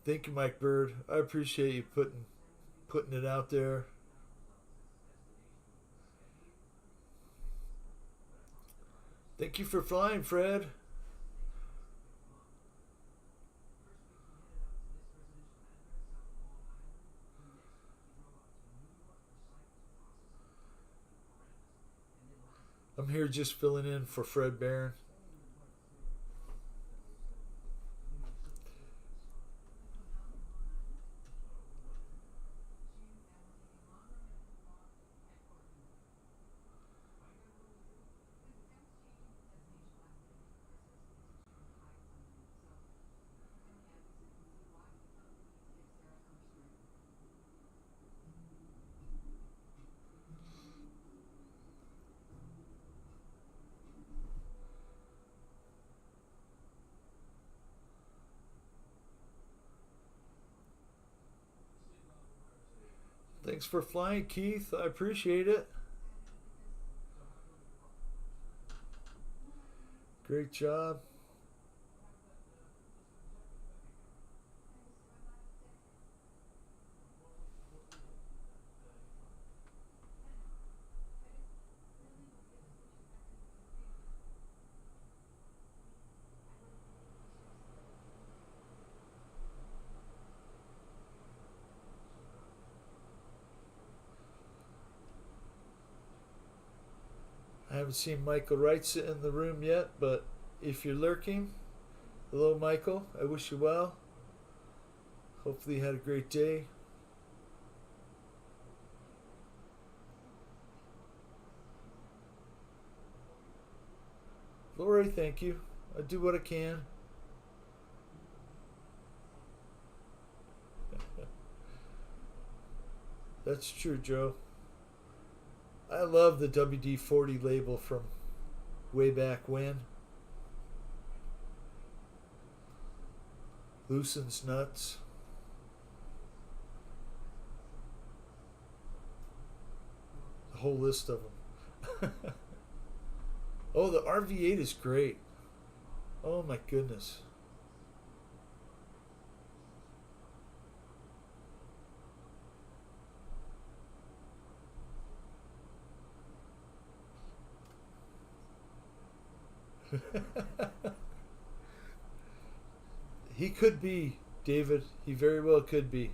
Speaker 1: Thank you, Mike Bird. I appreciate you putting it out there. Thank you for flying, Fred. I'm here just filling in for Fred Barron. Thanks for flying, Keith. I appreciate it. Great job. I haven't seen Michael Wright in the room yet, but if you're lurking, hello, Michael. I wish you well. Hopefully you had a great day. Lori, thank you. I do what I can. That's true, Joe. I love the WD-40 label from way back when. Loosens nuts. A whole list of them. Oh, the RV8 is great. Oh my goodness. He could be, David. He very well could be.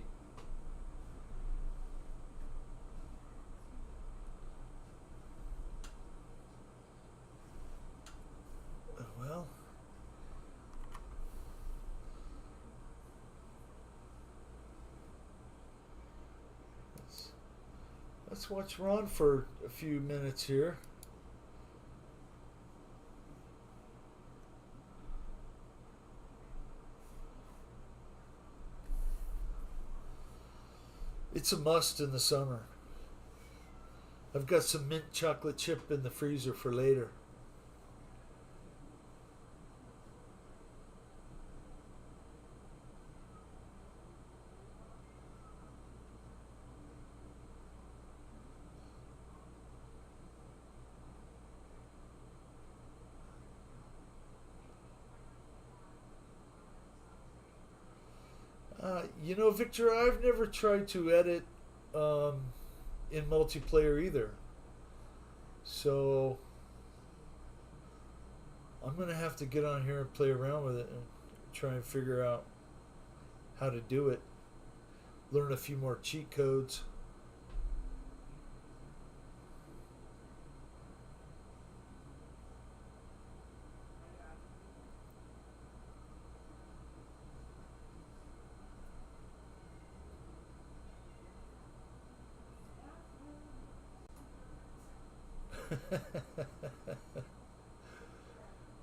Speaker 1: Well, let's watch Ron for a few minutes here. It's a must in the summer. I've got some mint chocolate chip in the freezer for later. You know, Victor, I've never tried to edit in multiplayer either. So I'm going to have to get on here and play around with it and try and figure out how to do it. Learn a few more cheat codes.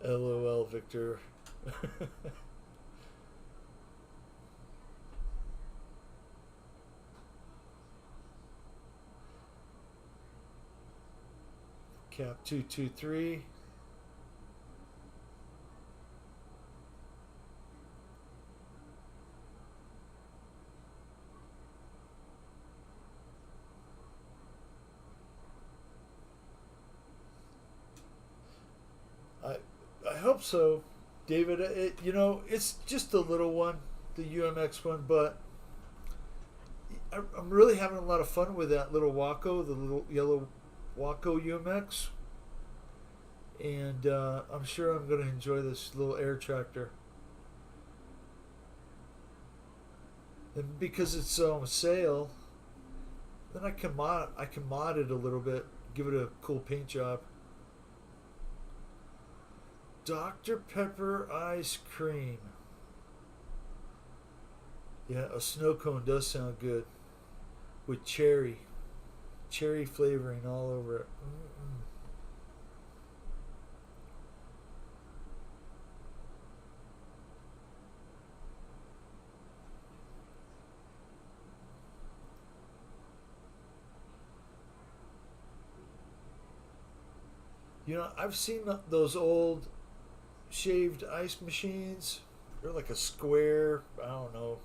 Speaker 1: LOL, Victor. Cap 223. I I hope so, David. It's just a little one, the UMX one, but I'm really having a lot of fun with that little Waco, the little yellow Waco UMX, and I'm sure I'm going to enjoy this little air tractor. And because it's on sale, then I can mod it a little bit, give it a cool paint job. Dr. Pepper ice cream. Yeah, a snow cone does sound good with cherry flavoring all over it. Mm-mm. I've seen those old shaved ice machines. They're like a square, I don't know,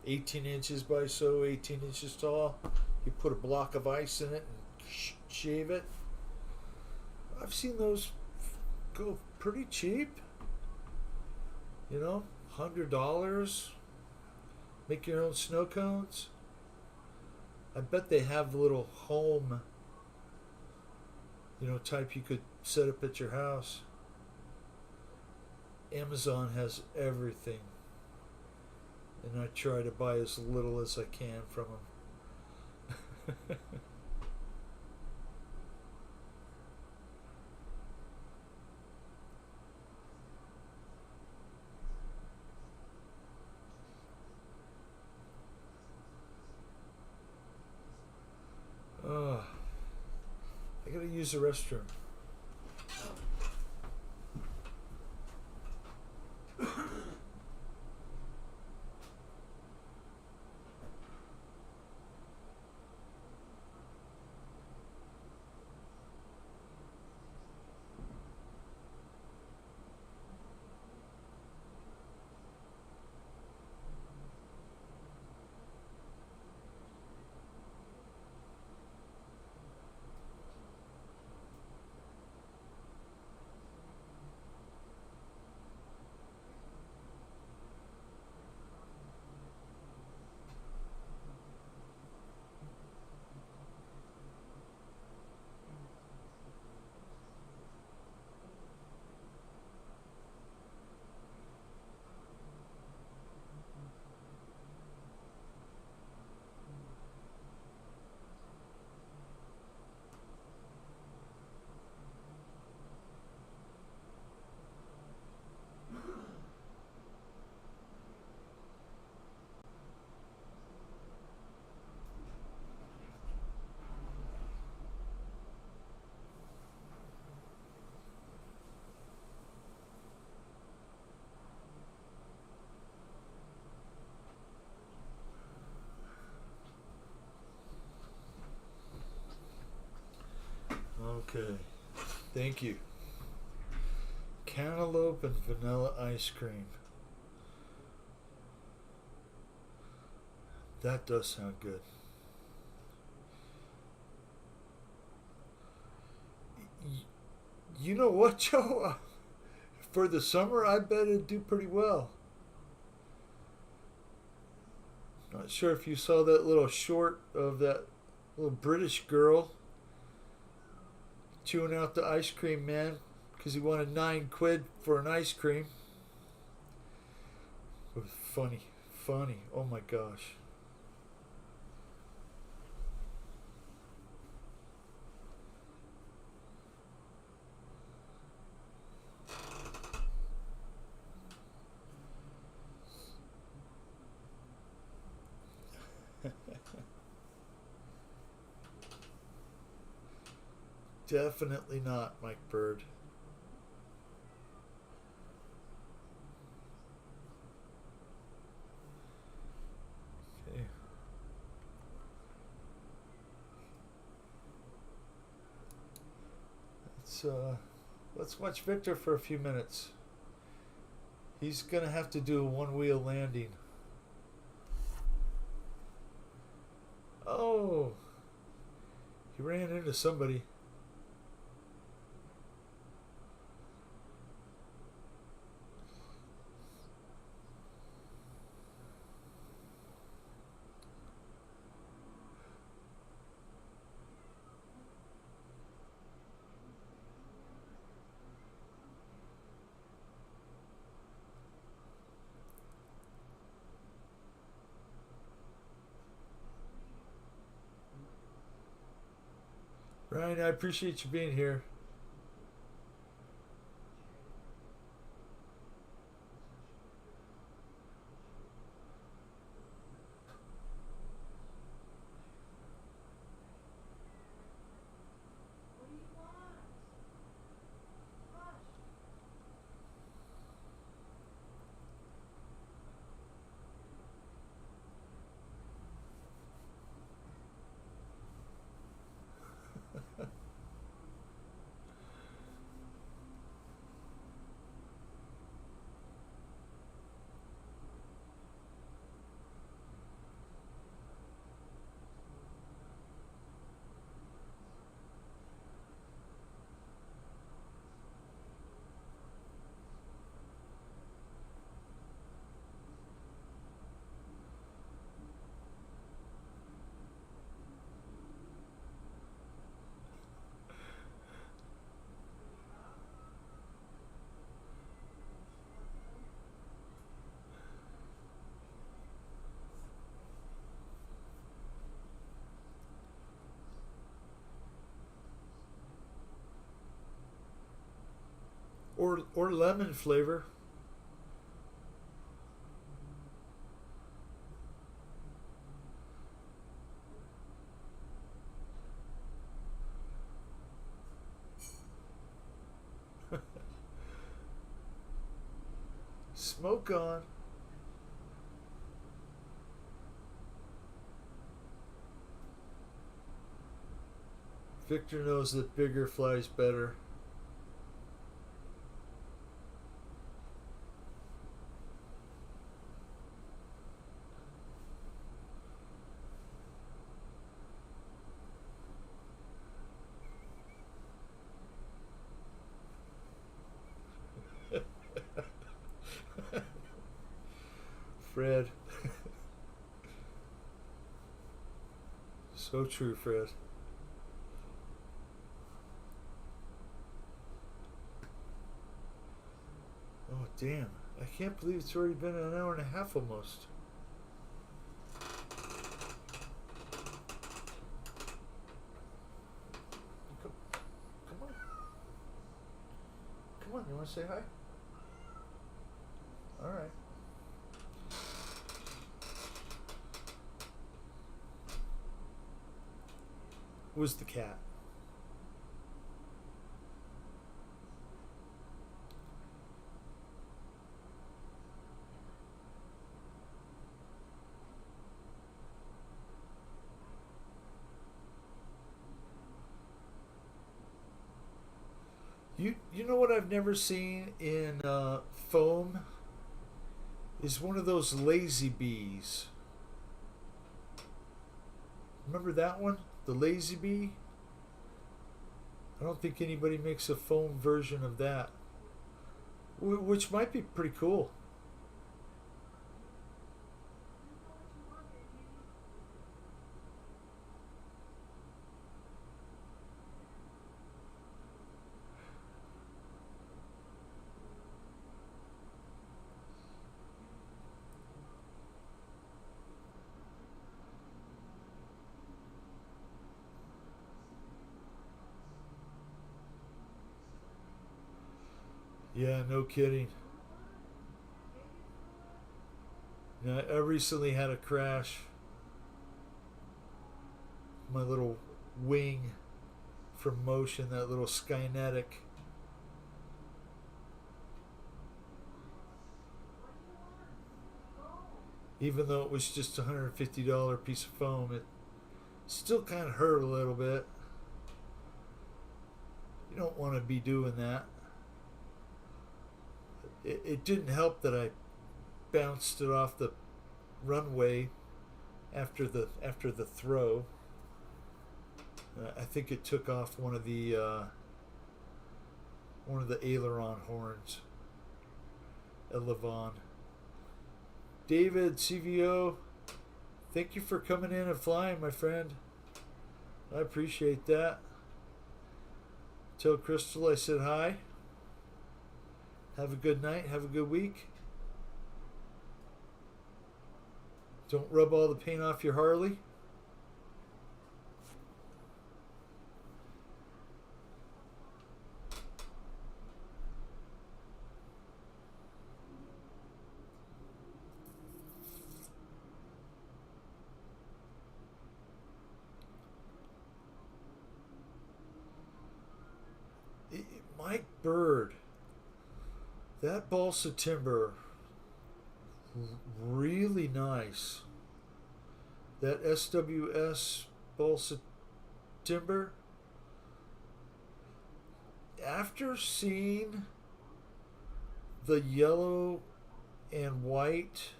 Speaker 1: 18 inches by 18 inches tall. You put a block of ice in it and shave it. I've seen those go pretty cheap. $100. Make your own snow cones. I bet they have the little home, type you could set up at your house. Amazon has everything, and I try to buy as little as I can from them. Oh, I gotta use the restroom. Okay, thank you. Cantaloupe and vanilla ice cream. That does sound good. You know what, Joe? For the summer, I bet it'd do pretty well. Not sure if you saw that little short of that little British girl chewing out the ice cream man because he wanted £9 for an ice cream. It was funny, funny. Oh my gosh. Definitely not, Mike Bird. Okay. Let's watch Victor for a few minutes. He's gonna have to do a one-wheel landing. Oh, he ran into somebody. Ryan, I appreciate you being here. Or lemon flavor. Smoke on. Victor knows that bigger flies better. Fred. So true, Fred. Oh, damn. I can't believe it's already been an hour and a half almost. Come on. Come on, you want to say hi? All right. Was the cat. You know what I've never seen in foam is one of those lazy bees. Remember that one? The lazy bee? I don't think anybody makes a foam version of that, which might be pretty cool. Yeah, no kidding. Now, I recently had a crash. My little wing from motion, that little Skynetic. Even though it was just a $150 piece of foam, it still kind of hurt a little bit. You don't want to be doing that. It didn't help that I bounced it off the runway after the throw. I think it took off one of the aileron horns at Levon. David CVO, thank you for coming in and flying, my friend. I appreciate that. Tell Crystal I said hi. Have a good night. Have a good week. Don't rub all the paint off your Harley. Mike Bird, that balsa timber, really nice. That SWS balsa timber, after seeing the yellow and white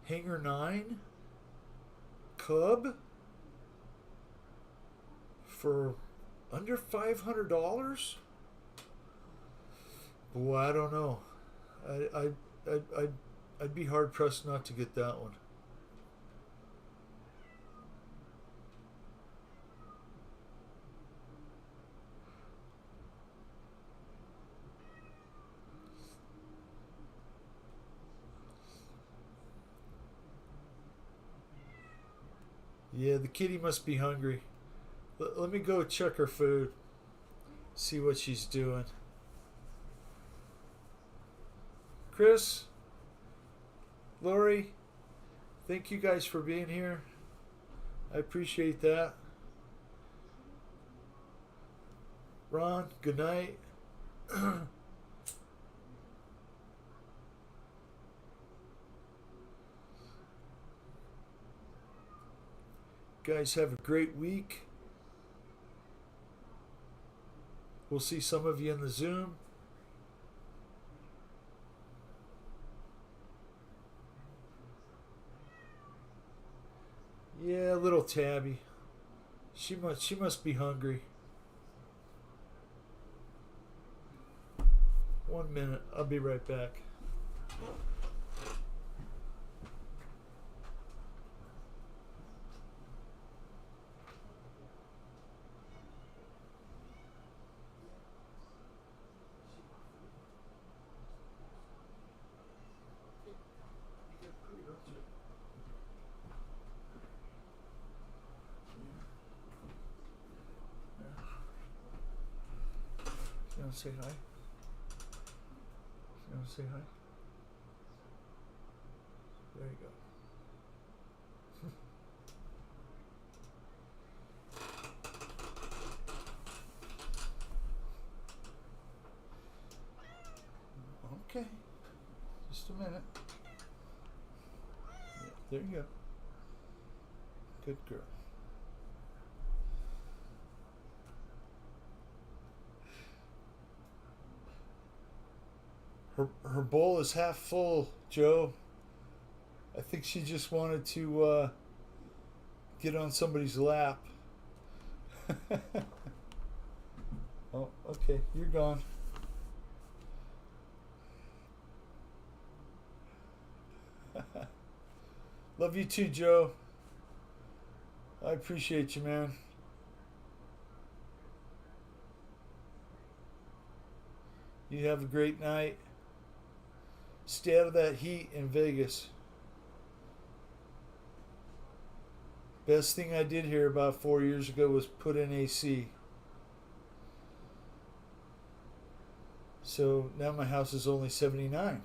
Speaker 1: Hanger 9 Cub for under $500? Boy, I don't know. I'd be hard pressed not to get that one. Yeah, the kitty must be hungry. Let me go check her food. See what she's doing. Chris, Lori, thank you guys for being here. I appreciate that. Ron, good night. Guys, have a great week. We'll see some of you in the Zoom. Yeah, little Tabby. She must be hungry. 1 minute. I'll be right back. You want to say hi? You want to say hi? There you go. Okay. Just a minute. Yeah, there you go. Good girl. Her bowl is half full, Joe. I think she just wanted to get on somebody's lap. Oh, okay, you're gone. Love you too, Joe. I appreciate you, man. You have a great night. Stay out of that heat in Vegas. Best thing I did here about 4 years ago was put in AC. So now my house is only 79.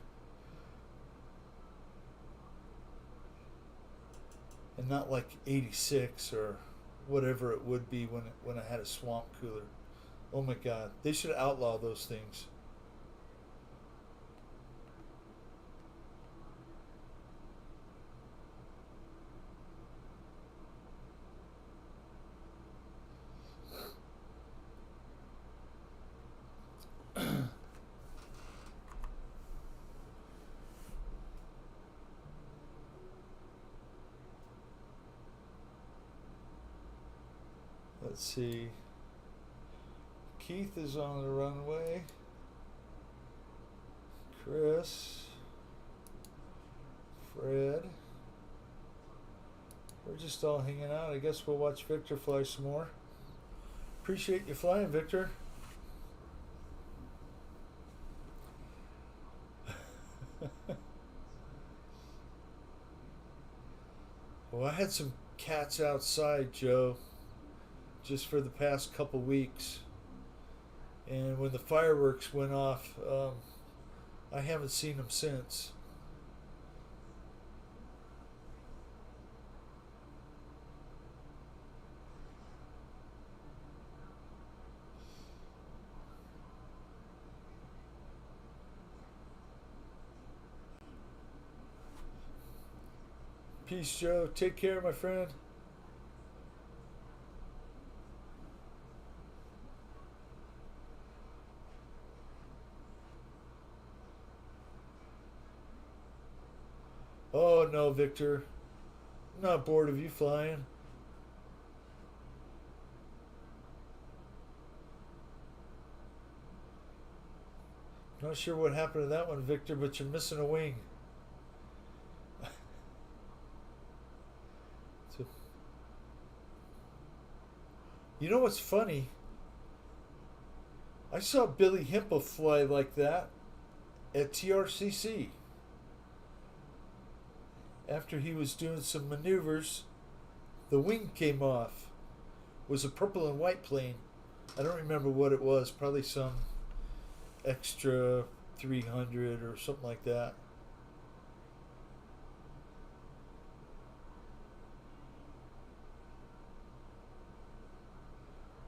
Speaker 1: And not like 86 or whatever it would be when I had a swamp cooler. Oh my God. They should outlaw those things. Let's see. Keith is on the runway. Chris. Fred. We're just all hanging out. I guess we'll watch Victor fly some more. Appreciate you flying, Victor. Well, I had some cats outside, Joe, just for the past couple weeks. And when the fireworks went off, I haven't seen them since. Peace, Joe. Take care, my friend. Oh, no, Victor. I'm not bored of you flying. Not sure what happened to that one, Victor, but you're missing a wing. So, you know what's funny? I saw Billy Himple fly like that at TRCC. After he was doing some maneuvers, the wing came off. It was a purple and white plane. I don't remember what it was. Probably some extra 300 or something like that.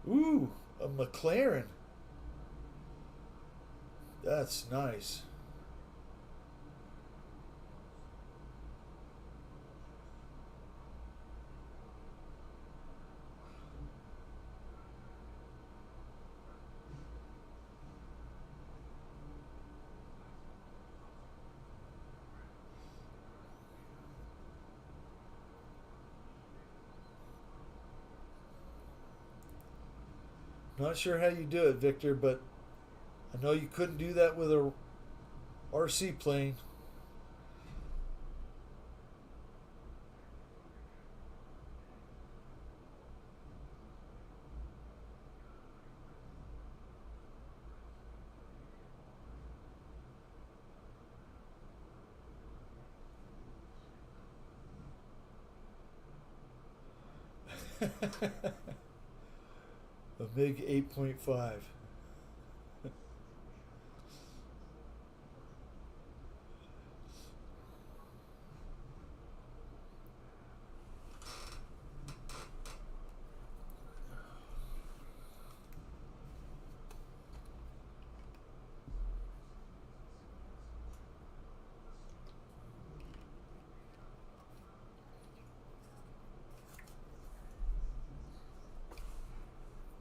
Speaker 1: Ooh, a McLaren. That's nice. Not sure how you do it, Victor, but I know you couldn't do that with a RC plane. A MiG 8.5.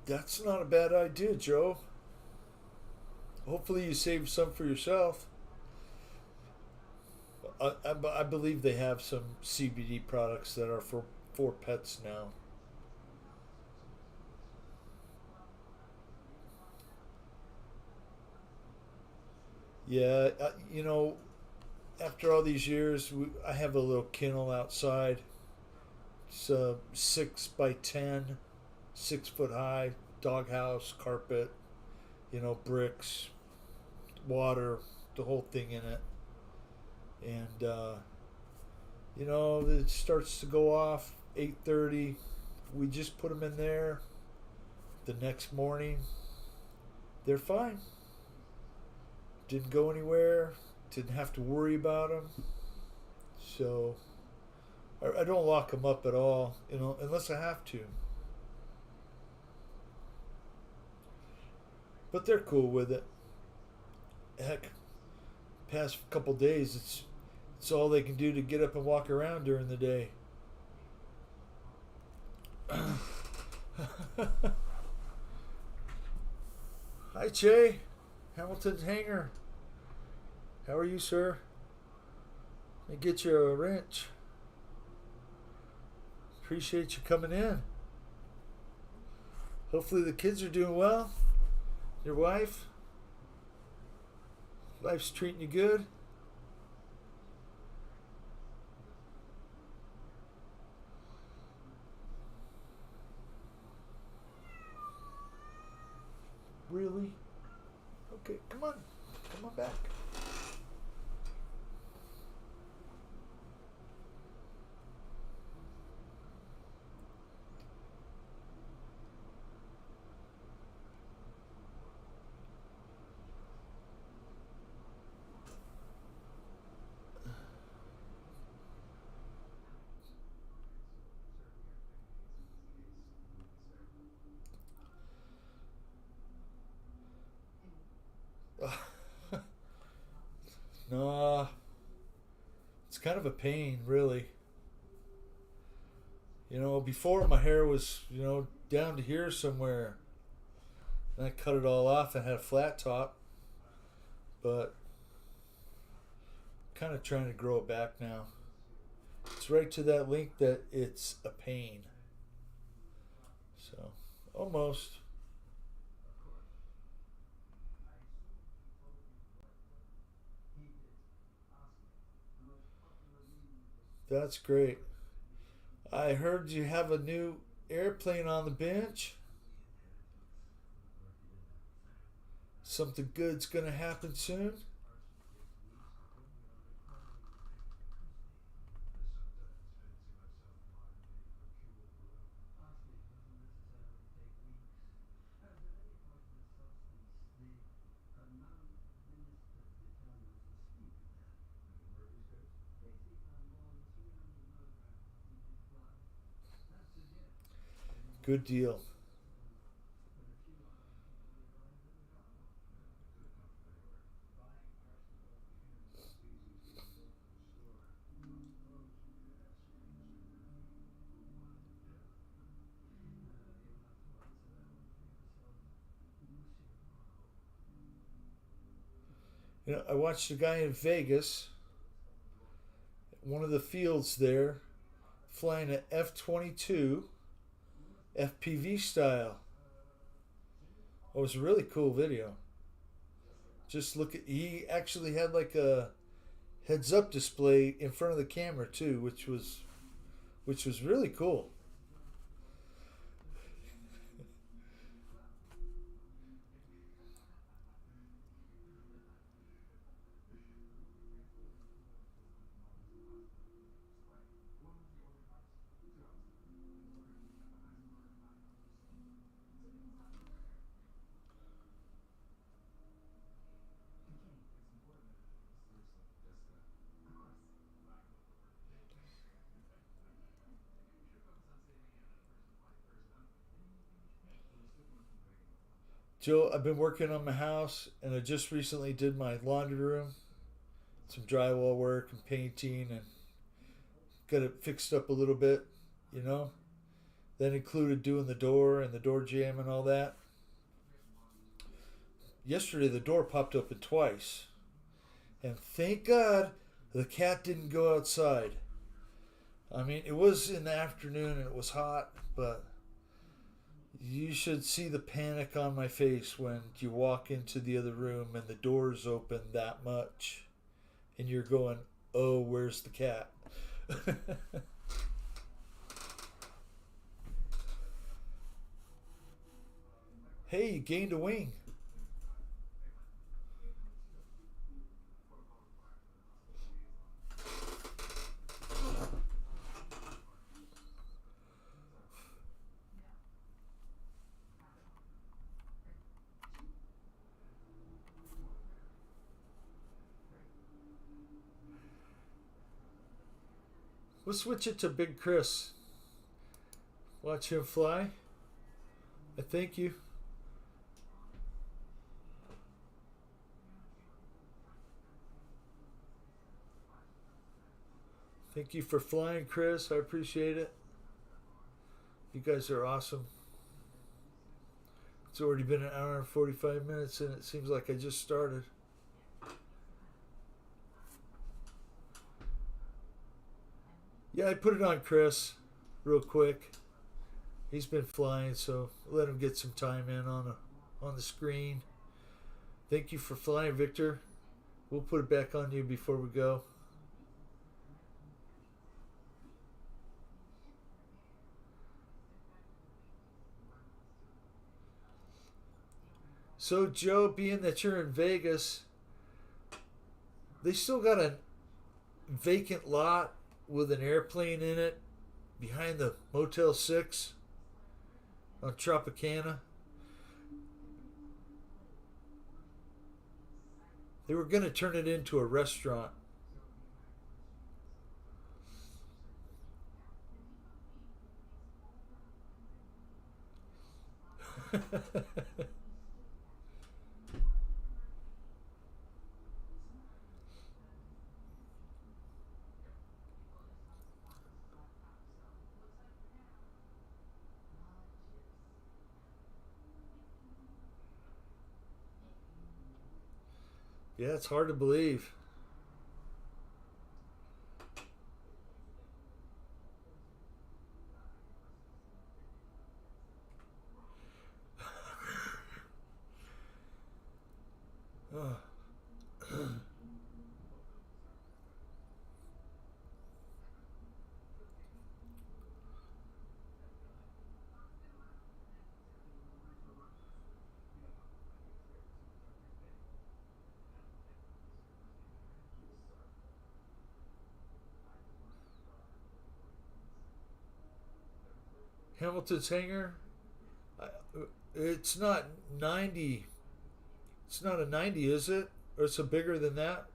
Speaker 1: That's not a bad idea, Joe. Hopefully you save some for yourself. I believe they have some CBD products that are for pets now. Yeah, after all these years, I have a little kennel outside. It's a 6 by 10, 6 foot high doghouse, carpet, bricks, water, the whole thing in it. And it starts to go off 8:30. We just put them in there. The next morning, they're fine. Didn't go anywhere. Didn't have to worry about them. So I don't lock them up at all, unless I have to. But they're cool with it. Heck, past couple days, it's all they can do to get up and walk around during the day. Hi, Che. Hamilton's Hangar. How are you, sir? Let me get you a wrench. Appreciate you coming in. Hopefully the kids are doing well. Your wife? Life's treating you good? Really? Okay, come on. Come on back. No, it's kind of a pain, really. Before my hair was, down to here somewhere. And I cut it all off and had a flat top. But kind of trying to grow it back now. It's right to that link that it's a pain. So, almost. That's great. I heard you have a new airplane on the bench. Something good's gonna happen soon. Good deal. I watched a guy in Vegas, one of the fields there, flying an F-22 FPV style. It was a really cool video. Just look at, he actually had like a heads up display in front of the camera too, which was really cool. Joe, I've been working on my house and I just recently did my laundry room, some drywall work and painting, and got it fixed up a little bit, you know. That included doing the door and the door jamb and all that. Yesterday the door popped open twice. And thank God the cat didn't go outside. I mean, it was in the afternoon and it was hot, but you should see the panic on my face when you walk into the other room and the door's open that much. And you're going, oh, where's the cat? Hey, you gained a wing. We'll switch it to Big Chris. Watch him fly. I thank you. Thank you for flying, Chris. I appreciate it. You guys are awesome. It's already been an hour and 45 minutes, and it seems like I just started. Yeah, I put it on Chris real quick. He's been flying, so let him get some time in on the screen. Thank you for flying, Victor. We'll put it back on you before we go. So, Joe, being that you're in Vegas, they still got a vacant lot with an airplane in it behind the Motel 6 on Tropicana. They were going to turn it into a restaurant. Yeah, it's hard to believe. Oh. Hamilton's Hangar. It's not 90. It's not a 90, is it? Or it's a bigger than that?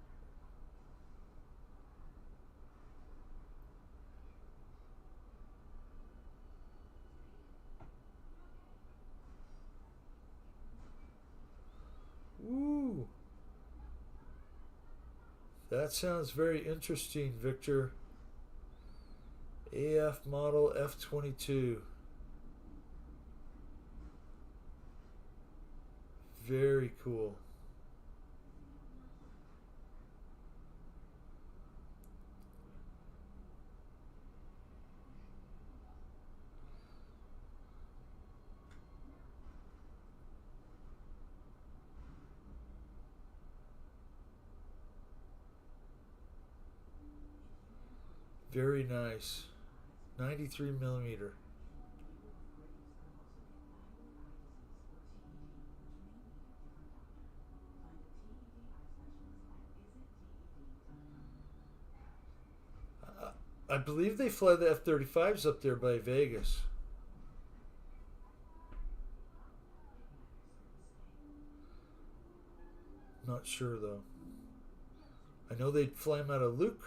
Speaker 1: Ooh. That sounds very interesting, Victor. AF model F-22. Very cool. Very nice. 93 millimeter. I believe they fly the F-35s up there by Vegas. Not sure though. I know they'd fly them out of Luke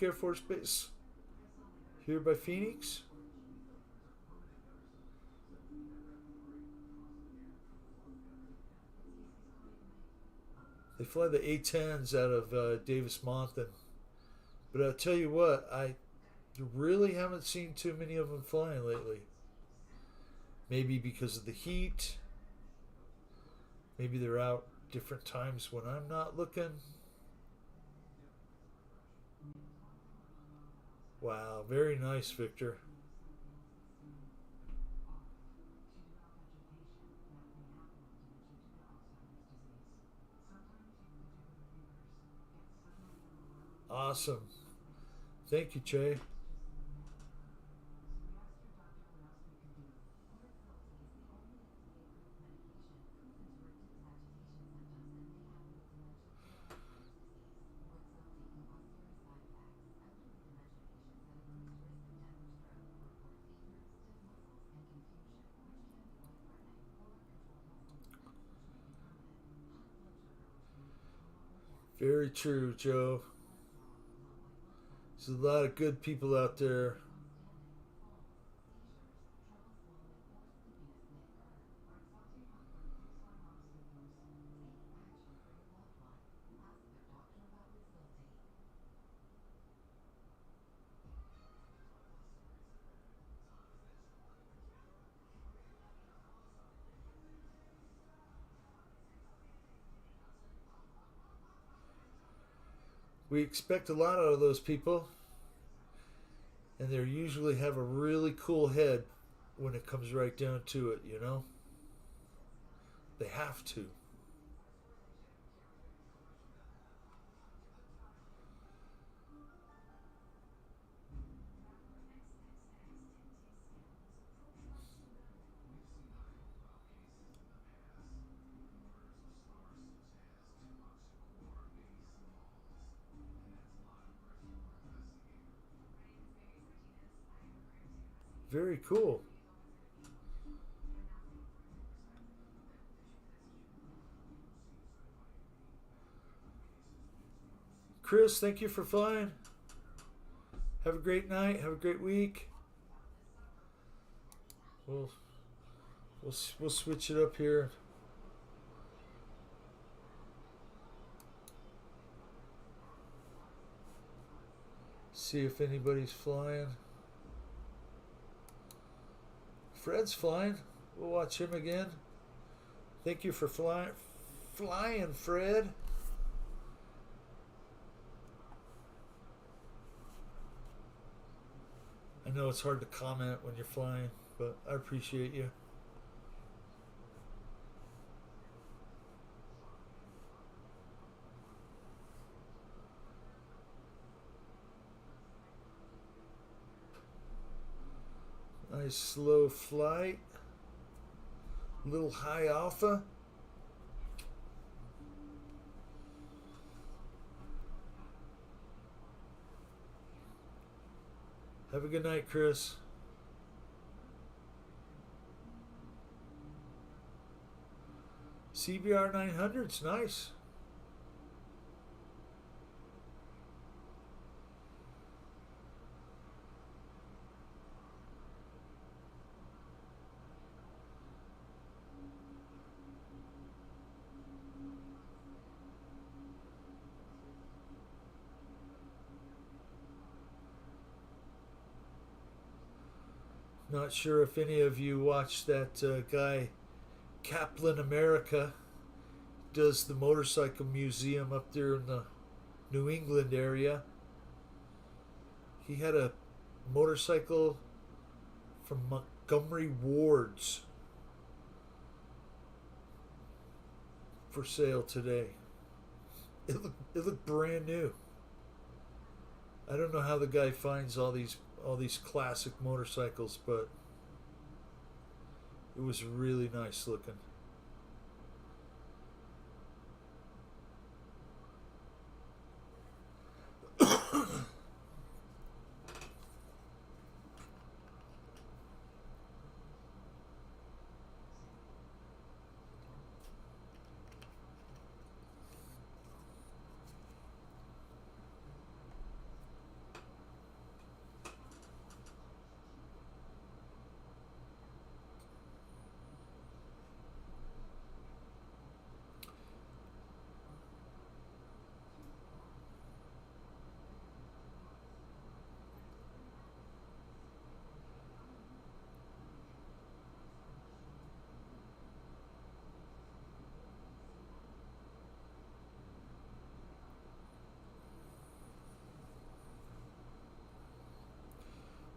Speaker 1: Air Force Base here by Phoenix. They fly the A-10s out of Davis Monthan. But I'll tell you what, I really haven't seen too many of them flying lately. Maybe because of the heat. Maybe they're out different times when I'm not looking. Wow, very nice, Victor. Awesome. Thank you, Che. Very true, Joe. There's a lot of good people out there. We expect a lot out of those people, and they usually have a really cool head when it comes right down to it, you know? They have to. Very cool. Chris, thank you for flying. Have a great night. Have a great week. We'll we'll switch it up here. See if anybody's flying. Fred's flying. We'll watch him again. Thank you for flying, Fred. I know it's hard to comment when you're flying, but I appreciate you. Nice slow flight. Little high alpha. Have a good night, Chris. CBR 900's nice. Not sure if any of you watched that guy, Kaplan America, does the motorcycle museum up there in the New England area. He had a motorcycle from Montgomery Ward's for sale today. It looked brand new. I don't know how the guy finds all these classic motorcycles, but it was really nice looking.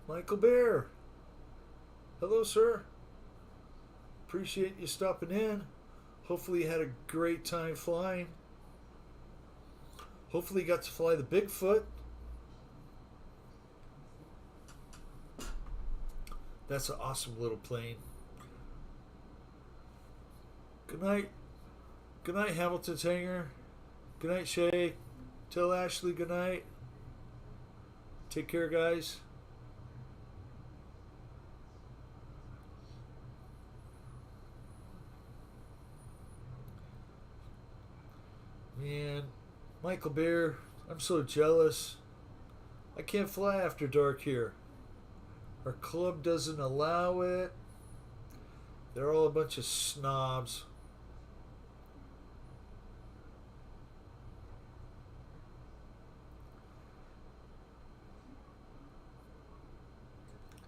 Speaker 1: Michael Bear. Hello, sir. Appreciate you stopping in. Hopefully you had a great time flying. Hopefully you got to fly the Bigfoot. That's an awesome little plane. Good night. Good night, Hamilton's Hangar. Good night, Shay. Tell Ashley good night. Take care, guys. Man, Michael Bear, I'm so jealous. I can't fly after dark here. Our club doesn't allow it. They're all a bunch of snobs.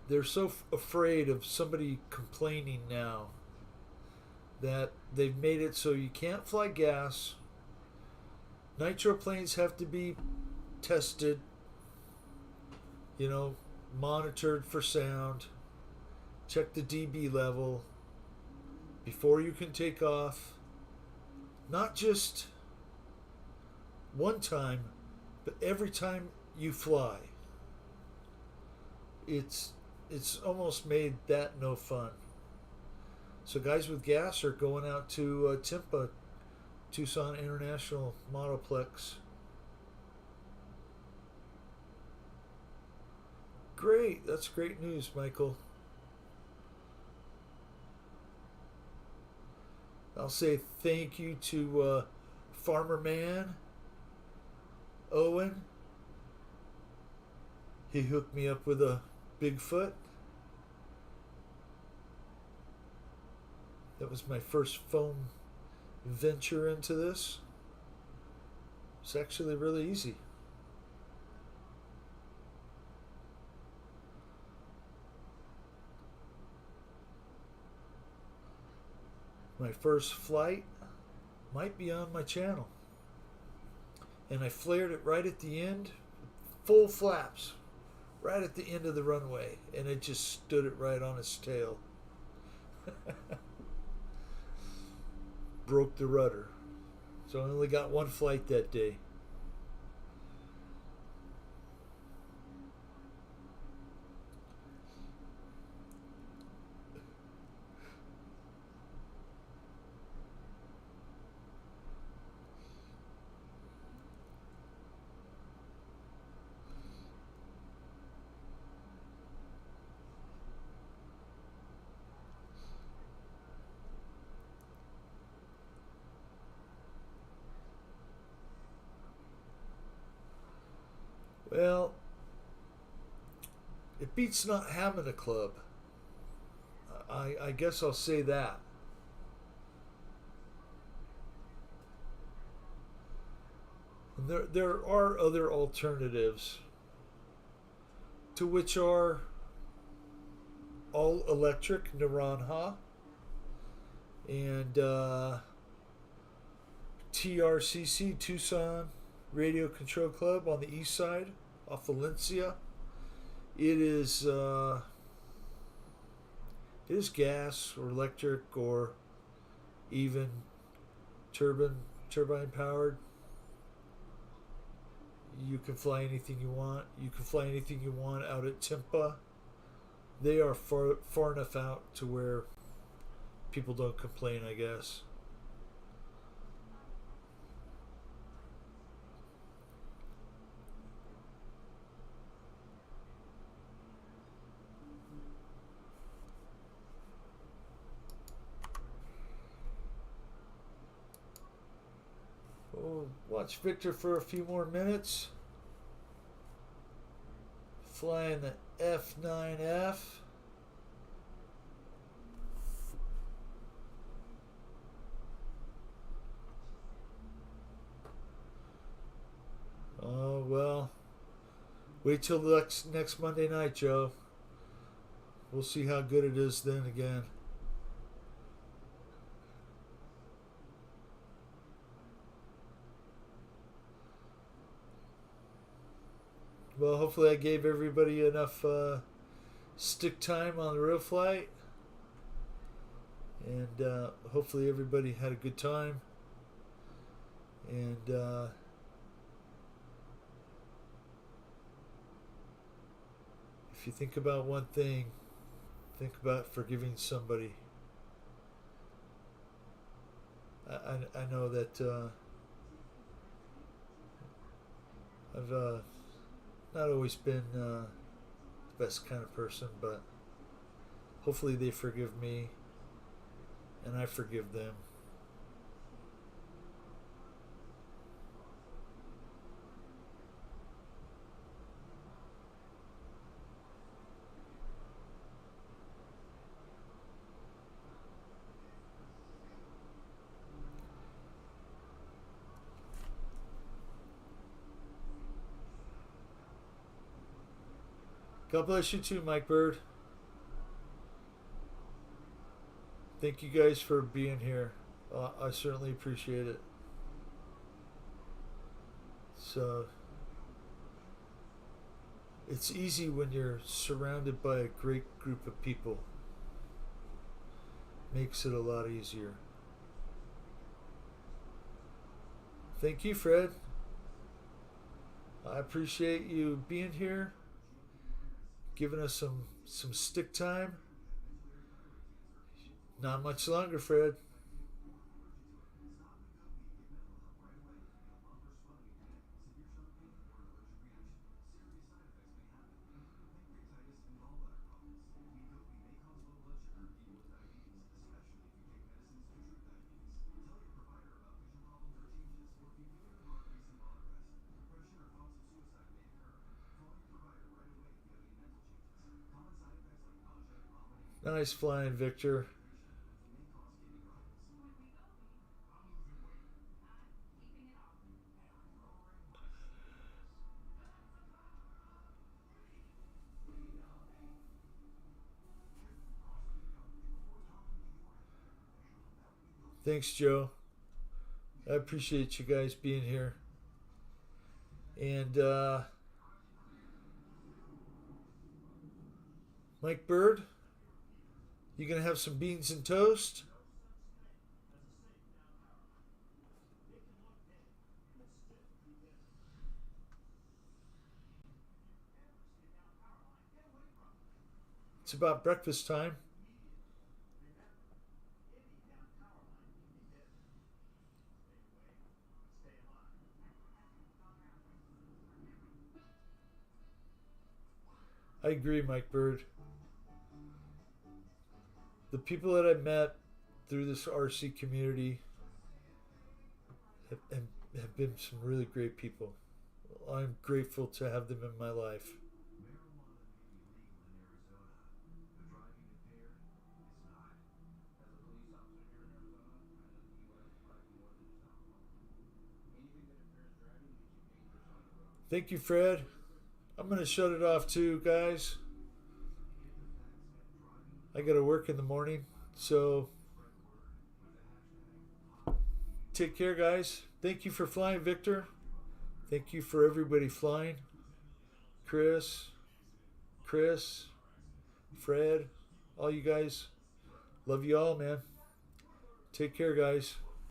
Speaker 1: They're so afraid of somebody complaining now that they've made it so you can't fly gas. Nitro planes have to be tested, monitored for sound. check the dB level before you can take off. Not just one time, but every time you fly. It's almost made that no fun. So guys with gas are going out to TIMPA, Tucson International Modelplex. Great, that's great news, Michael. I'll say thank you to Farmer Man, Owen. He hooked me up with a Bigfoot. That was my first foam venture into this. It's actually really easy. My first flight might be on my channel. And I flared it right at the end, full flaps, right at the end of the runway, and it just stood it right on its tail. Broke the rudder. So I only got one flight that day. Well, it beats not having a club. I guess I'll say that. And there are other alternatives, to which are all electric Naranja and TRCC, Tucson Radio Control Club on the east side off Valencia. It is gas or electric or even turbine powered. You can fly anything you want. You can fly anything you want out at Timpa. They are far enough out to where people don't complain, I guess. We'll watch Victor for a few more minutes. Flying the F9F. Oh, well. Wait till next Monday night, Joe. We'll see how good it is then again. Well, hopefully I gave everybody enough stick time on the real flight. And hopefully everybody had a good time. And if you think about one thing, think about forgiving somebody. I know that I've not always been the best kind of person, but hopefully they forgive me and I forgive them. God bless you too, Mike Bird. Thank you guys for being here. I certainly appreciate it. So, it's easy when you're surrounded by a great group of people. makes it a lot easier. Thank you, Fred. I appreciate you being here, giving us some stick time. Not much longer, Fred. Nice flying, Victor. Thanks, Joe. I appreciate you guys being here. And Mike Bird, you gonna have some beans and toast? It's about breakfast time. I agree, Mike Bird. The people that I met through this RC community have been some really great people. I'm grateful to have them in my life. Thank you, Fred. I'm going to shut it off too, guys. I got to work in the morning. So take care, guys. Thank you for flying, Victor. Thank you for everybody flying. Chris, Fred, all you guys. Love you all, man. Take care, guys.